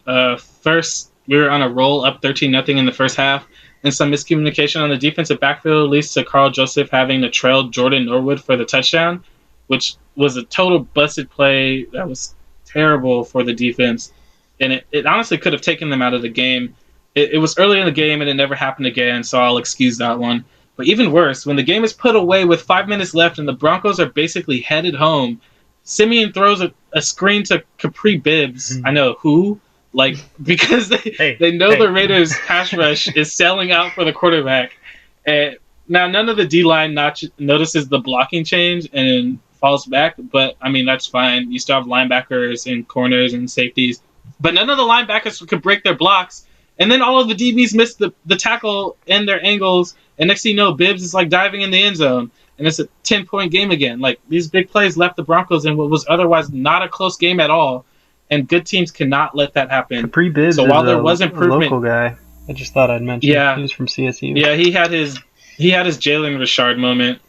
First, we were on a roll up 13-0 in the first half, and some miscommunication on the defensive backfield leads to Carl Joseph having to trail Jordan Norwood for the touchdown, which was a total busted play that was terrible for the defense. And it honestly could have taken them out of the game. It was early in the game, and it never happened again, so I'll excuse that one. But even worse, when the game is put away with 5 minutes left and the Broncos are basically headed home, Simeon throws a screen to Capri Bibbs. I know who, like because they know the Raiders pass rush is selling out for the quarterback. And now none of the D-line notices the blocking change and falls back, but I mean that's fine. You still have linebackers and corners and safeties, but none of the linebackers could break their blocks. And then all of the DBs missed the tackle and their angles, and next thing you know, Bibbs is like diving in the end zone. And it's a 10-point game again. Like, these big plays left the Broncos in what was otherwise not a close game at all. And good teams cannot let that happen. Capri Bibbs so while there was improvement, a local guy. I just thought I'd mention. Yeah, he was from CSU. Yeah, he had his Jalen Richard moment.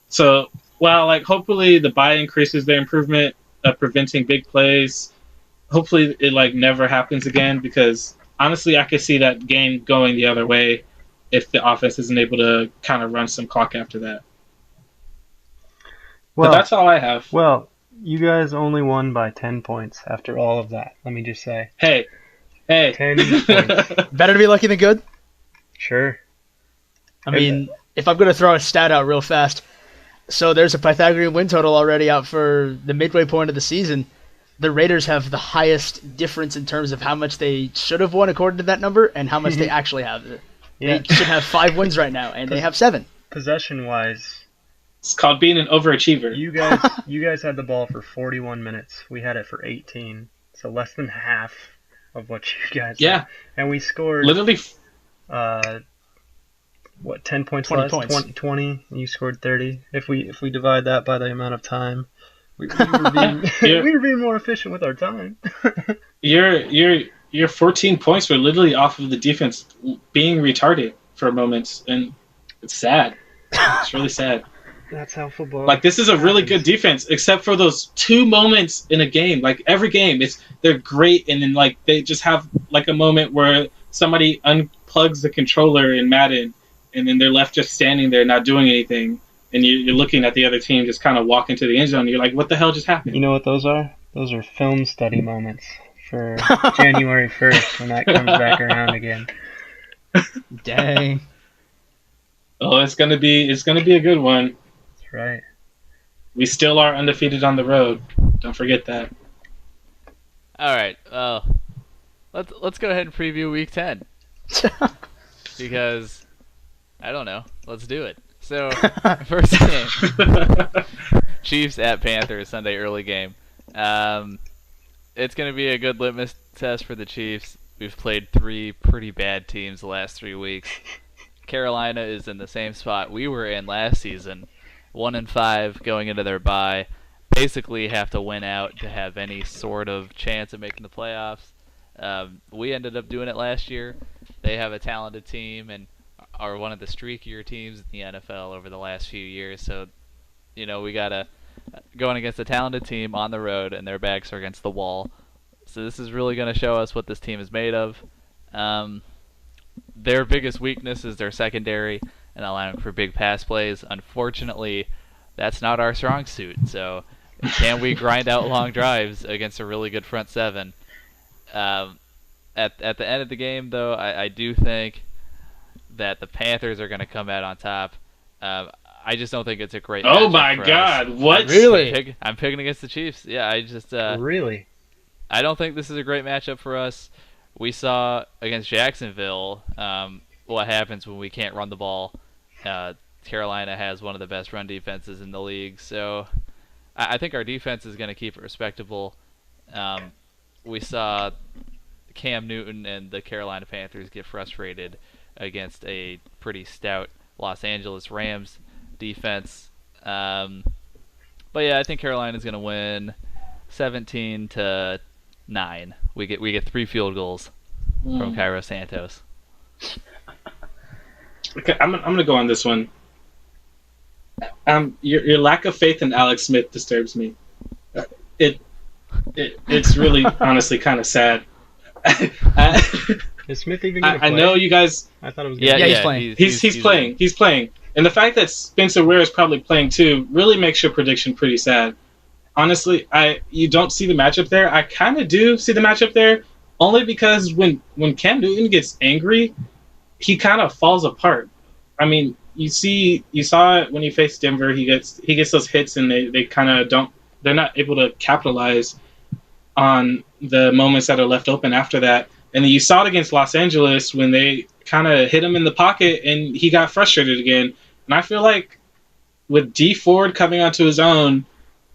So while like hopefully the bye increases their improvement of preventing big plays, hopefully it like never happens again. Because honestly, I could see that game going the other way if the offense isn't able to kind of run some clock after that. Well, but that's all I have. Well, you guys only won by 10 points after all of that. Let me just say. Hey. 10 points. Better to be lucky than good? Sure. I mean, if I'm going to throw a stat out real fast, so there's a Pythagorean win total already out for the midway point of the season. The Raiders have the highest difference in terms of how much they should have won according to that number and how much they actually have. Yeah. They should have 5 wins right now, and they have 7. Possession-wise, it's called being an overachiever. You guys had the ball for 41 minutes. We had it for 18, so less than half of what you guys had. And we scored literally 10 points 20 less? points. 20, and you scored 30. If we divide that by the amount of time, we were being more efficient with our time. Your 14 points were literally off of the defense being retarded for moments, and it's sad. It's really sad. That's how football. Like, this is a really good defense, except for those 2 moments in a game. Like, every game, they're great, and then like they just have like a moment where somebody unplugs the controller in Madden, and then they're left just standing there not doing anything, and you're looking at the other team just kind of walk into the end zone. And you're like, what the hell just happened? You know what those are? Those are film study moments for January 1st when that comes back around again. Dang. Oh, it's gonna be a good one. That's right. We still are undefeated on the road. Don't forget that. All right. Let's go ahead and preview Week 10 because I don't know. Let's do it. So first game, Chiefs at Panthers Sunday early game. It's going to be a good litmus test for the Chiefs. We've played 3 pretty bad teams the last 3 weeks. Carolina is in the same spot we were in last season, 1-5 going into their bye. Basically have to win out to have any sort of chance of making the playoffs. We ended up doing it last year. They have a talented team and are one of the streakier teams in the NFL over the last few years. So, we got to going against a talented team on the road, and their backs are against the wall. So this is really going to show us what this team is made of. Their biggest weakness is their secondary and allowing for big pass plays. Unfortunately, that's not our strong suit. So can we grind out long drives against a really good front seven? At the end of the game, though, I do think that the Panthers are going to come out on top. I just don't think it's a great matchup. Oh my God! What? Really? I'm picking against the Chiefs. Yeah, I just really. I don't think this is a great matchup for us. We saw against Jacksonville what happens when we can't run the ball. Carolina has one of the best run defenses in the league. So I think our defense is going to keep it respectable. We saw Cam Newton and the Carolina Panthers get frustrated against a pretty stout Los Angeles Rams defense. But yeah, I think Carolina's going to win 17-9. We get 3 field goals from Cairo Santos. Okay, I'm gonna go on this one. Your lack of faith in Alex Smith disturbs me. It's really honestly kind of sad. Is Smith even going to I play? know you guys. I thought it was. Yeah, he's playing. He's playing. He's playing. And the fact that Spencer Ware is probably playing too really makes your prediction pretty sad. Honestly, you don't see the matchup there. I kind of do see the matchup there, only because when Cam Newton gets angry, he kind of falls apart. I mean, you saw it when he faced Denver. He gets those hits, and they kind of don't. They're not able to capitalize on the moments that are left open after that. And then you saw it against Los Angeles when they kind of hit him in the pocket, and he got frustrated again. And I feel like with D Ford coming onto his own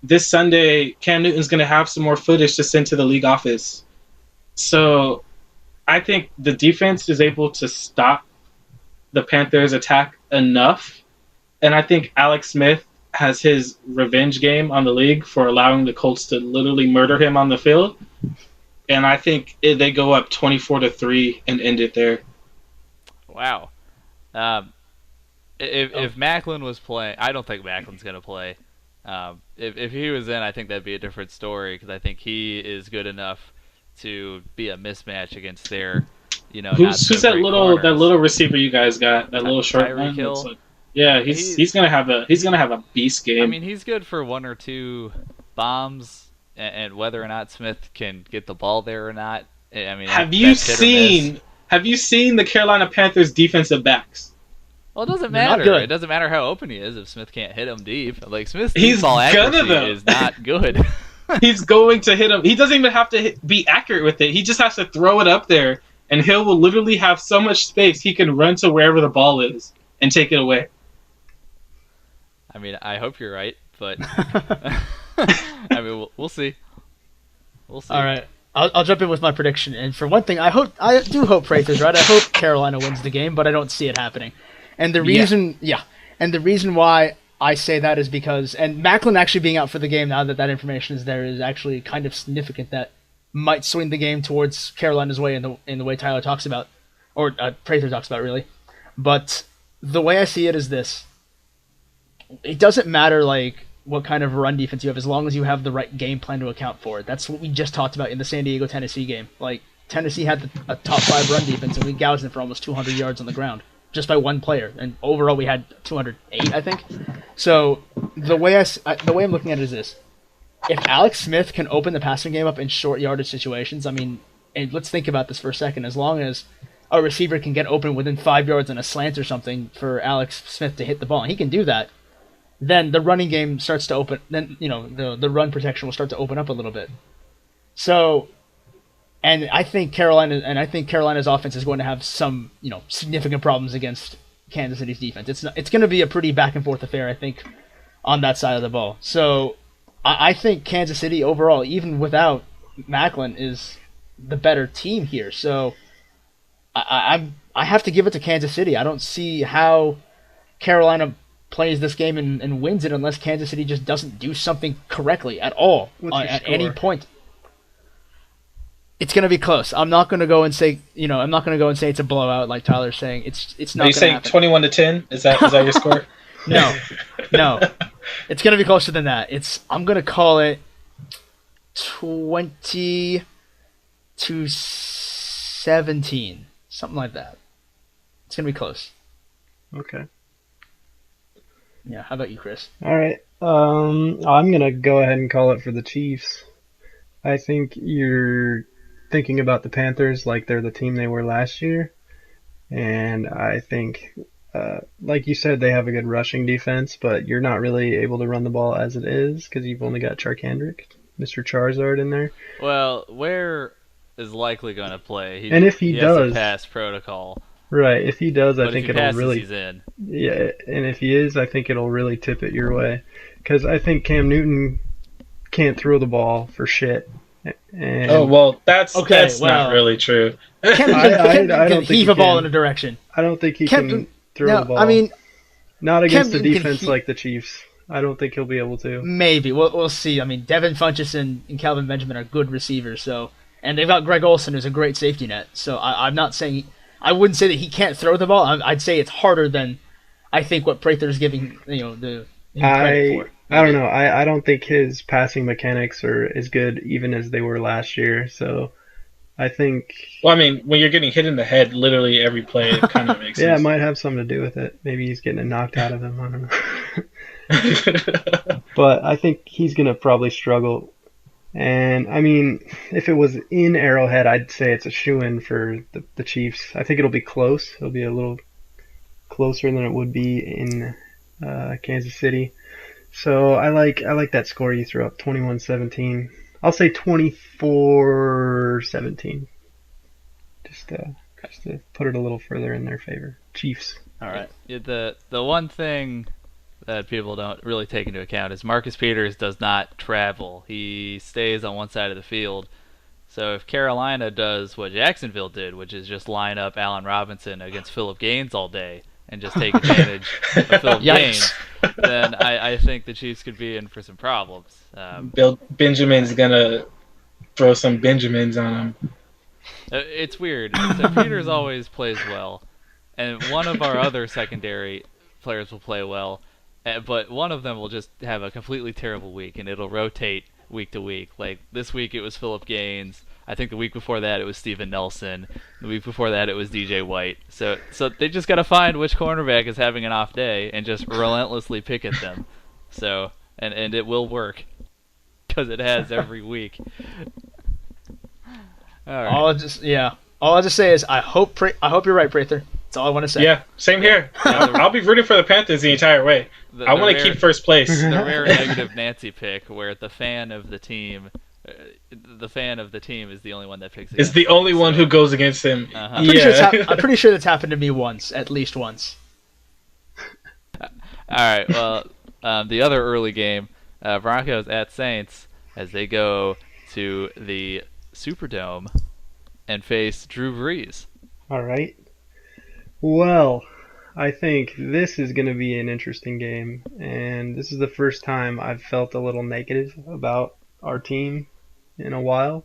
this Sunday, Cam Newton's going to have some more footage to send to the league office. So I think the defense is able to stop the Panthers' attack enough. And I think Alex Smith has his revenge game on the league for allowing the Colts to literally murder him on the field. And I think they go up 24-3 and end it there. Wow. If Macklin was playing, I don't think Macklin's going to play. If he was in, I think that'd be a different story, because I think he is good enough to be a mismatch against their, Who's that little receiver you guys got? That little short one. Like, yeah, he's gonna have a beast game. I mean, he's good for 1 or 2 bombs, and whether or not Smith can get the ball there or not. I mean, have you seen the Carolina Panthers defensive backs? Well, it doesn't matter. It doesn't matter how open he is if Smith can't hit him deep. Like, Smith's He's ball accuracy gonna, is not good. He's going to hit him. He doesn't even have to be accurate with it. He just has to throw it up there, and Hill will literally have so much space he can run to wherever the ball is and take it away. I mean, I hope you're right, but I mean, we'll see. We'll see. All right. I'll jump in with my prediction. And for one thing, I do hope Prather's right. I hope Carolina wins the game, but I don't see it happening. And the reason why I say that is because, and Macklin actually being out for the game now that information is there is actually kind of significant. That might swing the game towards Carolina's way in the way Tyler talks about, or Prather talks about, really. But the way I see it is this: it doesn't matter like what kind of run defense you have, as long as you have the right game plan to account for it. That's what we just talked about in the San Diego Tennessee game. Like, Tennessee had a top 5 run defense, and we gouged them for almost 200 yards on the ground just by one player, and overall we had 208, I think. So the way I'm looking at it is this: if Alex Smith can open the passing game up in short yardage situations, I mean, and let's think about this for a second. As long as a receiver can get open within 5 yards on a slant or something for Alex Smith to hit the ball, and he can do that, then the running game starts to open. Then the run protection will start to open up a little bit. So, and I think Carolina's offense is going to have some significant problems against Kansas City's defense. It's going to be a pretty back and forth affair, I think, on that side of the ball. So I think Kansas City overall, even without Macklin, is the better team here. So I have to give it to Kansas City. I don't see how Carolina plays this game and wins it unless Kansas City just doesn't do something correctly at all at any point. It's going to be close. I'm not going to go and say it's a blowout like Tyler's saying. It's not. Are you saying 21-10? Is that your score? No. It's going to be closer than that. I'm going to call it 20-17, something like that. It's going to be close. Okay. Yeah, how about you, Chris? All right. I'm going to go ahead and call it for the Chiefs. I think you're thinking about the Panthers like they're the team they were last year. And I think, like you said, they have a good rushing defense, but you're not really able to run the ball as it is because you've only got Charkandrick, Mr. Charizard in there. Well, Ware is likely going to play. And if he does, has a pass protocol. Right. If he does, I But if think he it'll passes, really. he's in. Yeah, and if he is, I think it'll really tip it your way. Because I think Cam Newton can't throw the ball for shit. And Oh well, that's well, not really true. Cam I Newton don't can think heave he a ball can. in a direction. I don't think he Cam can Newton- throw No, the ball. I mean, not against Cam a Newton can defense like the Chiefs. I don't think he'll be able to. maybe. We'll see. I mean, Devin Funchess and Calvin Benjamin are good receivers, and they've got Greg Olsen, who's a great safety net. So I'm not saying I wouldn't say that he can't throw the ball. I'd say it's harder than I think what Prather's giving him credit for. I don't know. I don't think his passing mechanics are as good even as they were last year. So I think Well, I mean, when you're getting hit in the head literally every play, it kind of makes yeah, it sense. might have something to do with it. Maybe he's getting it knocked out of him. I don't know. But I think he's gonna probably struggle. And I mean, if it was in Arrowhead, I'd say it's a shoo-in for the Chiefs. I think it'll be close. It'll be a little closer than it would be in Kansas City. So I like that score you threw up, 21-17. I'll say 24-17. Just to put it a little further in their favor. Chiefs. All right. Yeah, the one thing that people don't really take into account is Marcus Peters does not travel. He stays on one side of the field. So if Carolina does what Jacksonville did, which is just line up Allen Robinson against Phillip Gaines all day and just take advantage of Phillip Gaines, then I think the Chiefs could be in for some problems. Benjamin's gonna throw some Benjamins on him. It's weird. So Peters always plays well, and one of our other secondary players will play well, but one of them will just have a completely terrible week, and it'll rotate week to week. Like this week it was Phillip Gaines. I think the week before that it was Steven Nelson. The week before that it was DJ White. So they just got to find which cornerback is having an off day and just relentlessly pick at them. So and it will work because it has every week. All right. All I'll just say is I hope you're right, Prather. That's all I want to say. Yeah, same here. I'll be rooting for the Panthers the entire way. I want to keep first place. The rare negative Nancy pick where the fan of the team is the only one that picks it. Is the only one who goes against him. Uh-huh. I'm pretty sure that's happened to me once, at least once. All right. Well, the other early game, Broncos at Saints, as they go to the Superdome and face Drew Brees. All right. Well, I think this is going to be an interesting game, and this is the first time I've felt a little negative about our team in a while.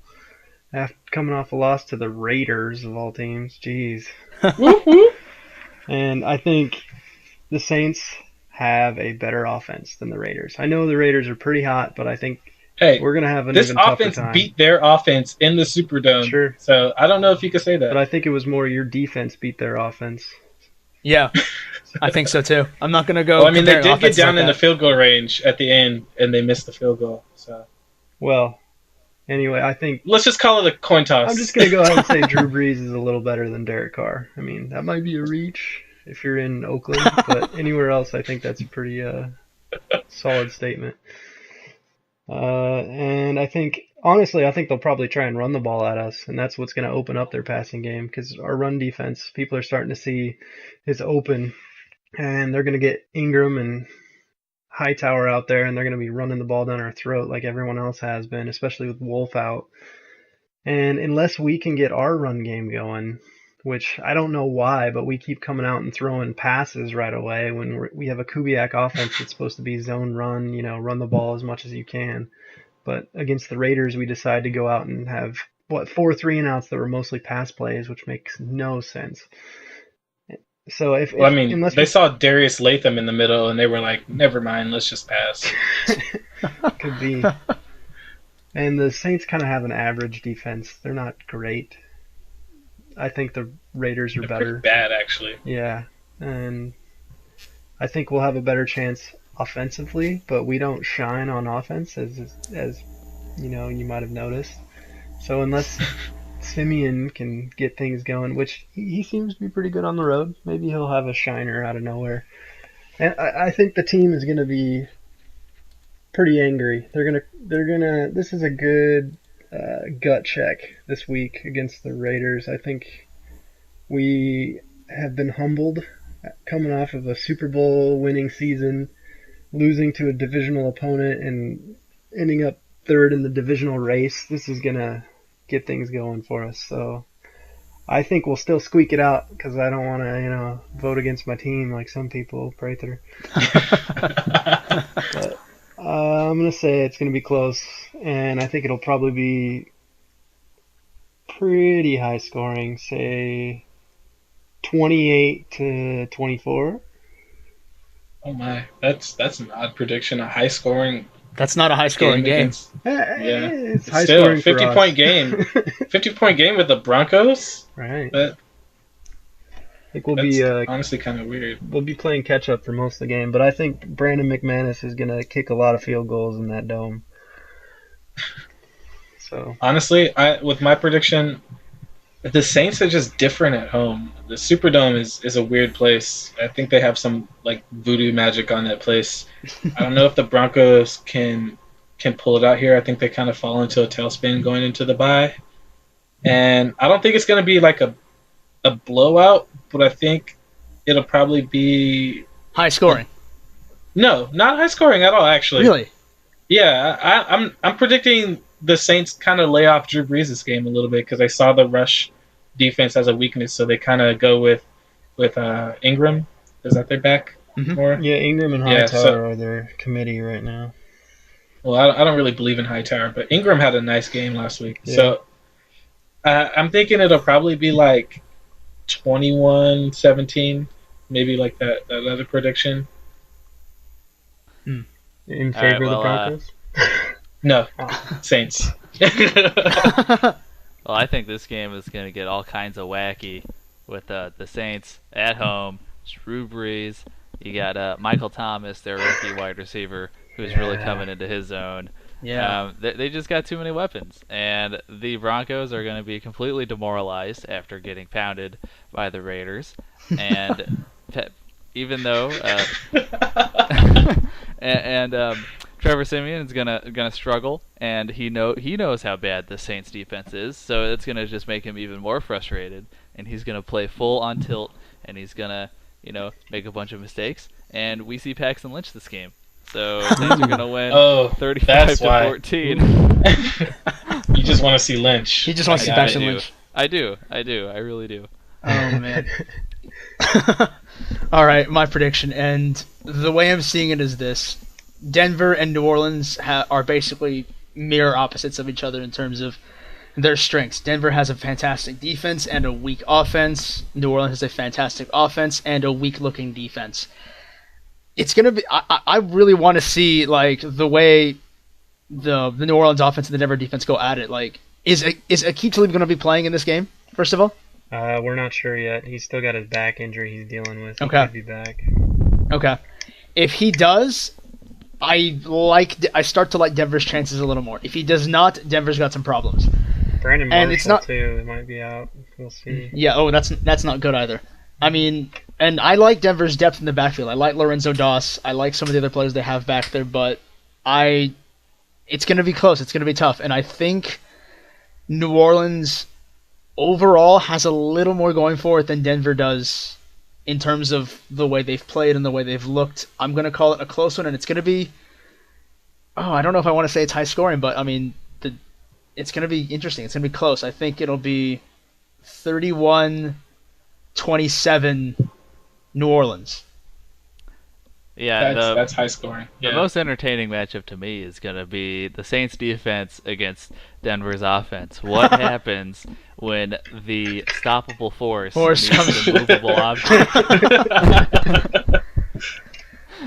After coming off a loss to the Raiders of all teams, jeez. And I think the Saints have a better offense than the Raiders. I know the Raiders are pretty hot, but I think we're going to have an this even tougher offense time. beat their offense in the Superdome. Sure. So I don't know if you could say that. But I think it was more your defense beat their offense. Yeah, I think so too. I'm not going to go. Well, I mean, they did get down like in the field goal range at the end, and they missed the field goal. So, well, anyway, I think let's just call it a coin toss. I'm just going to go ahead and say Drew Brees is a little better than Derek Carr. I mean, that might be a reach if you're in Oakland, but anywhere else, I think that's a pretty solid statement. And I think, honestly, I think they'll probably try and run the ball at us, and that's what's going to open up their passing game, because our run defense, people are starting to see is open, and they're going to get Ingram and Hightower out there, and they're going to be running the ball down our throat like everyone else has been, especially with Wolf out. And unless we can get our run game going, which I don't know why, but we keep coming out and throwing passes right away when we have a Kubiak offense that's supposed to be zone run, run the ball as much as you can. But against the Raiders, we decided to go out and have, 4 3-and-outs that were mostly pass plays, which makes no sense. So they saw Darius Latham in the middle, and they were like, never mind, let's just pass. Could be. And the Saints kind of have an average defense. They're not great. I think the Raiders are better. Pretty bad, actually. Yeah, and I think we'll have a better chance offensively, but we don't shine on offense as you might have noticed. So unless Simeon can get things going, which he seems to be pretty good on the road, maybe he'll have a shiner out of nowhere. And I think the team is going to be pretty angry. They're gonna. This is a good gut check this week against the Raiders. I think we have been humbled coming off of a Super Bowl winning season, losing to a divisional opponent and ending up third in the divisional race. This is going to get things going for us. So I think we'll still squeak it out because I don't want to, vote against my team like some people, Prather. But I'm going to say it's going to be close, and I think it'll probably be pretty high scoring, say 28-24. Oh my, that's an odd prediction. A high scoring. That's not a high scoring game. Yeah, It's high still scoring 50-point game. 50-point game with the Broncos. Right. That, I think we'll that's be honestly kind of weird. we'll be playing catch up for most of the game, but I think Brandon McManus is gonna kick a lot of field goals in that dome. So Honestly, with my prediction, the Saints are just different at home. The Superdome is a weird place. I think they have some like voodoo magic on that place. I don't know if the Broncos can pull it out here. I think they kind of fall into a tailspin going into the bye. And I don't think it's going to be like a blowout, but I think it'll probably be High scoring. no, not high scoring at all. Actually, Really? yeah, I'm predicting the Saints kind of lay off Drew Brees' game a little bit because I saw the rush defense as a weakness, so they kind of go with Ingram. Is that their back more? yeah, Ingram and Yeah, Hightower are their committee right now. Well, I don't really believe in Hightower, but Ingram had a nice game last week. Yeah. So I'm thinking it'll probably be like 21-17, maybe like that other prediction. In All favor right, of the well, Broncos. No, Saints. Well, I think this game is going to get all kinds of wacky with the Saints at home. Drew Brees. You got Michael Thomas, their rookie wide receiver, who's really coming into his zone. Yeah. They just got too many weapons, and the Broncos are going to be completely demoralized after getting pounded by the Raiders. And even though Trevor Siemian is gonna struggle, and he knows how bad the Saints defense is, so it's gonna just make him even more frustrated, and he's gonna play full on tilt, and he's gonna make a bunch of mistakes, and we see Paxton Lynch this game. So Saints are gonna win 35-14. You just want to see Lynch. He just wants to see Paxton Lynch. I do. I really do. Oh, man. All right, my prediction, and the way I'm seeing it is this. Denver and New Orleans are basically mirror opposites of each other in terms of their strengths. Denver has a fantastic defense and a weak offense. New Orleans has a fantastic offense and a weak-looking defense. It's going to be... I really want to see like the way the New Orleans offense and the Denver defense go at it. Like, is Aqib Talib going to be playing in this game, first of all? We're not sure yet. He's still got his back injury he's dealing with. He Okay. could be back. Okay. If he does, I start to like Denver's chances a little more. If he does not, Denver's got some problems. Brandon Marshall, And it's not- too. It might be out. We'll see. Yeah, that's not good either. I mean, and I like Denver's depth in the backfield. I like Lorenzo Doss. I like some of the other players they have back there, but it's going to be close. It's going to be tough. And I think New Orleans overall has a little more going for it than Denver does in terms of the way they've played and the way they've looked. I'm going to call it a close one, and it's going to be... Oh, I don't know if I want to say it's high scoring, but I mean, it's going to be interesting. It's going to be close. I think it'll be 31-27 New Orleans. Yeah, That's high scoring. the most entertaining matchup to me is going to be the Saints defense against Denver's offense. What happens when the stoppable force meets the movable object?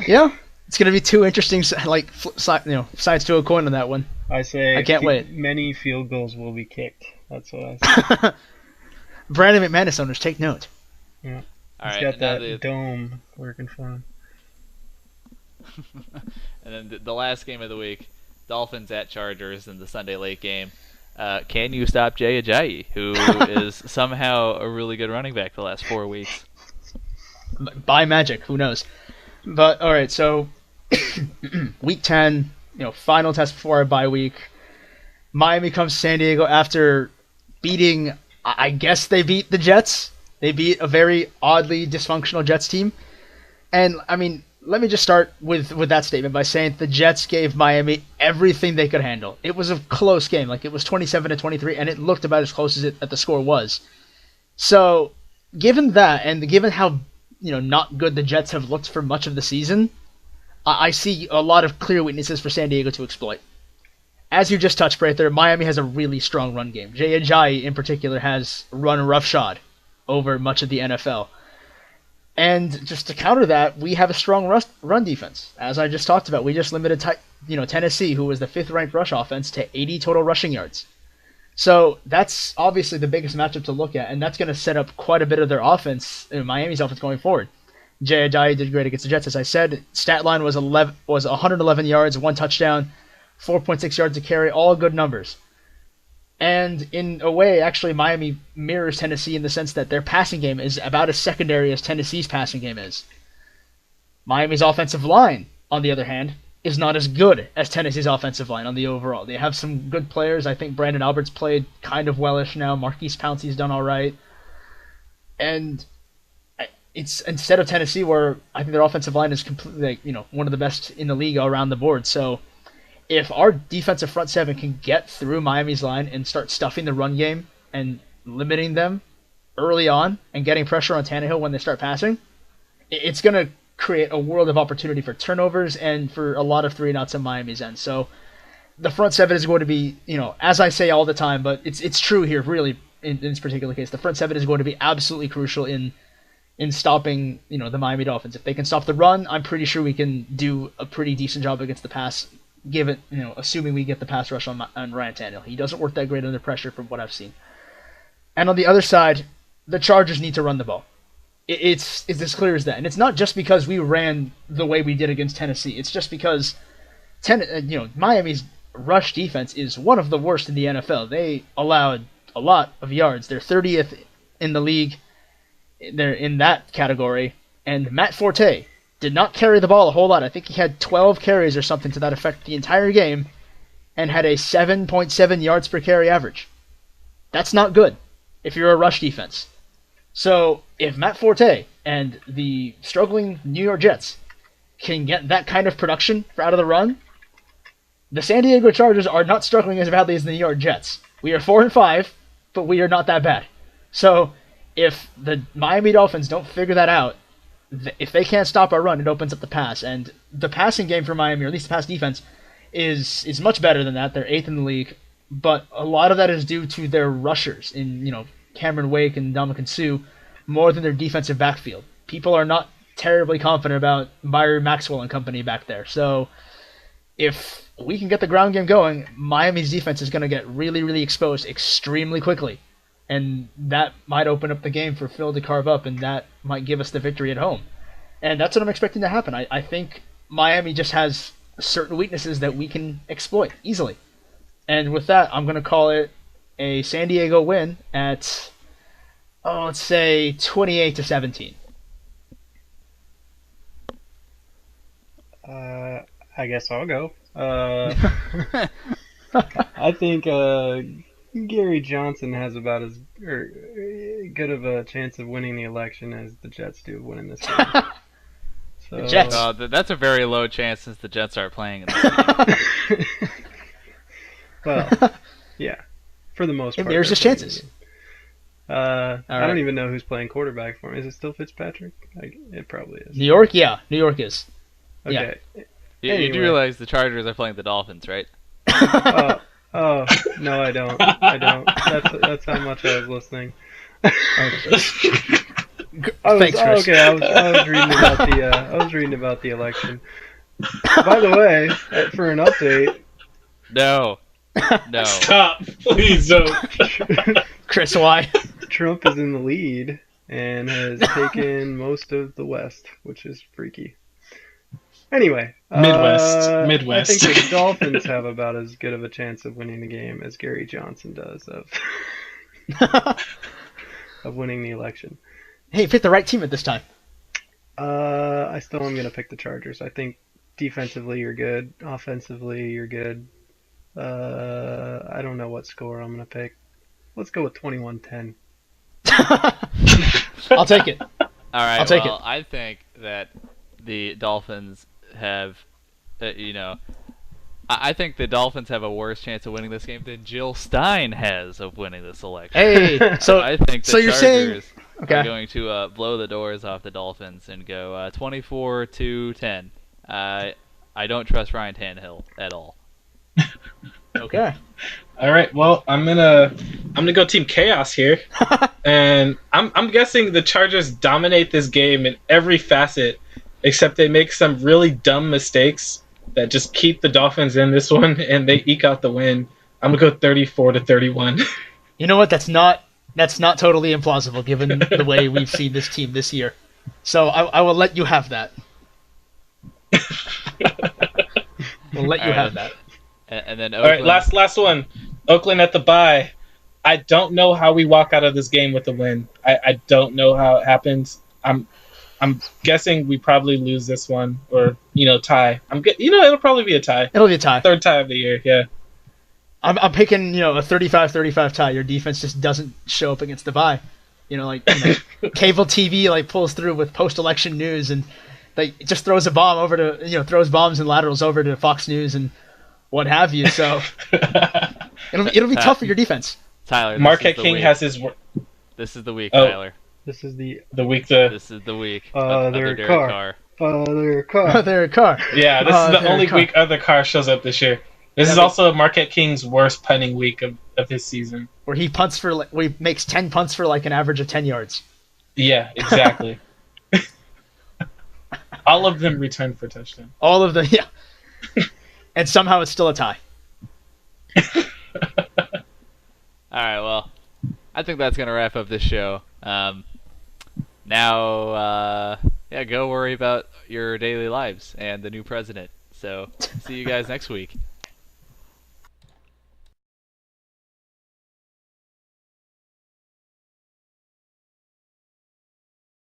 Yeah, it's going to be two interesting sides to a coin on that one. I say I can't wait. Many field goals will be kicked. That's what I say. Brandon McManus owners, take note. Yeah. All He's right, got now that dome working for him. And then the last game of the week, Dolphins at Chargers in the Sunday late game. Can you stop Jay Ajayi, who is somehow a really good running back the last 4 weeks? By magic, who knows? But all right, so week 10, final test before our bye week. Miami comes to San Diego after beating. I guess they beat the Jets. They beat a very oddly dysfunctional Jets team. And, I mean, let me just start with that statement by saying the Jets gave Miami everything they could handle. It was a close game. Like, it was 27-23, and it looked about as close as the score was. So, given that, and given how not good the Jets have looked for much of the season, I see a lot of clear weaknesses for San Diego to exploit. As you just touched, Prather, Miami has a really strong run game. Jay Ajayi, in particular, has run roughshod over much of the NFL. And just to counter that, we have a strong run defense. As I just talked about, we just limited Tennessee, who was the 5th-ranked rush offense, to 80 total rushing yards. So that's obviously the biggest matchup to look at, and that's going to set up quite a bit of their offense, Miami's offense going forward. Jay Ajayi did great against the Jets, as I said. Stat line was 111 yards, 1 touchdown, 4.6 yards to carry, all good numbers. And in a way, actually, Miami mirrors Tennessee in the sense that their passing game is about as secondary as Tennessee's passing game is. Miami's offensive line, on the other hand, is not as good as Tennessee's offensive line on the overall. They have some good players. I think Brandon Albert's played kind of wellish now. Marquise Pouncey's done all right. And it's instead of Tennessee, where I think their offensive line is completely, one of the best in the league around the board. So if our defensive front seven can get through Miami's line and start stuffing the run game and limiting them early on and getting pressure on Tannehill when they start passing, it's going to create a world of opportunity for turnovers and for a lot of 3-and-outs on Miami's end. So the front seven is going to be, as I say all the time, but it's true here really in this particular case. The front seven is going to be absolutely crucial in stopping, the Miami Dolphins. If they can stop the run, I'm pretty sure we can do a pretty decent job against the pass, assuming we get the pass rush on Ryan Tannehill. He doesn't work that great under pressure from what I've seen. And on the other side, the Chargers need to run the ball. It's as clear as that. And it's not just because we ran the way we did against Tennessee. It's just because Miami's rush defense is one of the worst in the NFL. They allowed a lot of yards. They're 30th in the league. They're in that category. And Matt Forte did not carry the ball a whole lot. I think he had 12 carries or something to that effect the entire game and had a 7.7 yards per carry average. That's not good if you're a rush defense. So if Matt Forte and the struggling New York Jets can get that kind of production out of the run, the San Diego Chargers are not struggling as badly as the New York Jets. We are 4-5, but we are not that bad. So if the Miami Dolphins don't figure that out, if they can't stop our run, it opens up the pass. And the passing game for Miami, or at least the pass defense, is much better than that. They're 8th in the league, but a lot of that is due to their rushers in, Cameron Wake and Ndamukong Suh, more than their defensive backfield. People are not terribly confident about Byron Maxwell and company back there. So if we can get the ground game going, Miami's defense is going to get really, really exposed extremely quickly. And that might open up the game for Phil to carve up, and that might give us the victory at home. And that's what I'm expecting to happen. I think Miami just has certain weaknesses that we can exploit easily. And with that, I'm going to call it a San Diego win at, let's say 28-17. I guess I'll go. I think Gary Johnson has about as good of a chance of winning the election as the Jets do of winning this game. So, the Jets. That's a very low chance since the Jets are playing in this game. Well, yeah, for the most part. There's just chances. I don't even know who's playing quarterback for him. Is it still Fitzpatrick? It probably is. New York? Yeah, New York is. Okay. Yeah. You do realize the Chargers are playing the Dolphins, right? Oh, no, I don't. That's how much I was listening. Thanks, Chris. Okay, I was reading about the election. By the way, for an update. No. Stop, please don't. Chris, why? Trump is in the lead and has taken most of the West, which is freaky. Anyway, Midwest. I think the Dolphins have about as good of a chance of winning the game as Gary Johnson does of winning the election. Hey, pick the right team at this time. I still am going to pick the Chargers. I think defensively you're good. Offensively you're good. I don't know what score I'm going to pick. Let's go with 21-10. I'll take it. All right. I'll take well, it. I think that the Dolphins have, I think the Dolphins have a worse chance of winning this game than Jill Stein has of winning this election. Hey, so I think the so you're saying Chargers okay. are going to blow the doors off the Dolphins and go 24-10. I don't trust Ryan Tannehill at all. Okay. All right. Well, I'm gonna go Team Chaos here, and I'm guessing the Chargers dominate this game in every facet, except they make some really dumb mistakes that just keep the Dolphins in this one, and they eke out the win. I'm gonna go 34-31. You know what? That's not totally implausible given the way we've seen this team this year. So I will let you have that. We'll let you have that. And then All right, Oakland, last one. Oakland at the bye. I don't know how we walk out of this game with a win. I don't know how it happens. I'm guessing we probably lose this one or tie. It'll probably be a tie. It'll be a tie. Third tie of the year. Yeah. I'm picking a 35-35 tie. Your defense just doesn't show up against the bye. Cable TV pulls through with post-election news and it just throws a bomb over to throws bombs and laterals over to Fox News and what have you. So it'll be tough for your defense. Tyler, Marquette King has his. This is the week, Oh. Tyler. This is the week. This is the week. other Derek car. Other car. Their car. Yeah, this is the their only car. week other car shows up this year. This is also Marquette King's worst punting week of his season. Where he punts where he makes 10 punts for an average of 10 yards. Yeah, exactly. All of them return for touchdown. All of them, yeah. And somehow it's still a tie. All right, well, I think that's going to wrap up this show. Now, go worry about your daily lives and the new president. So, see you guys next week.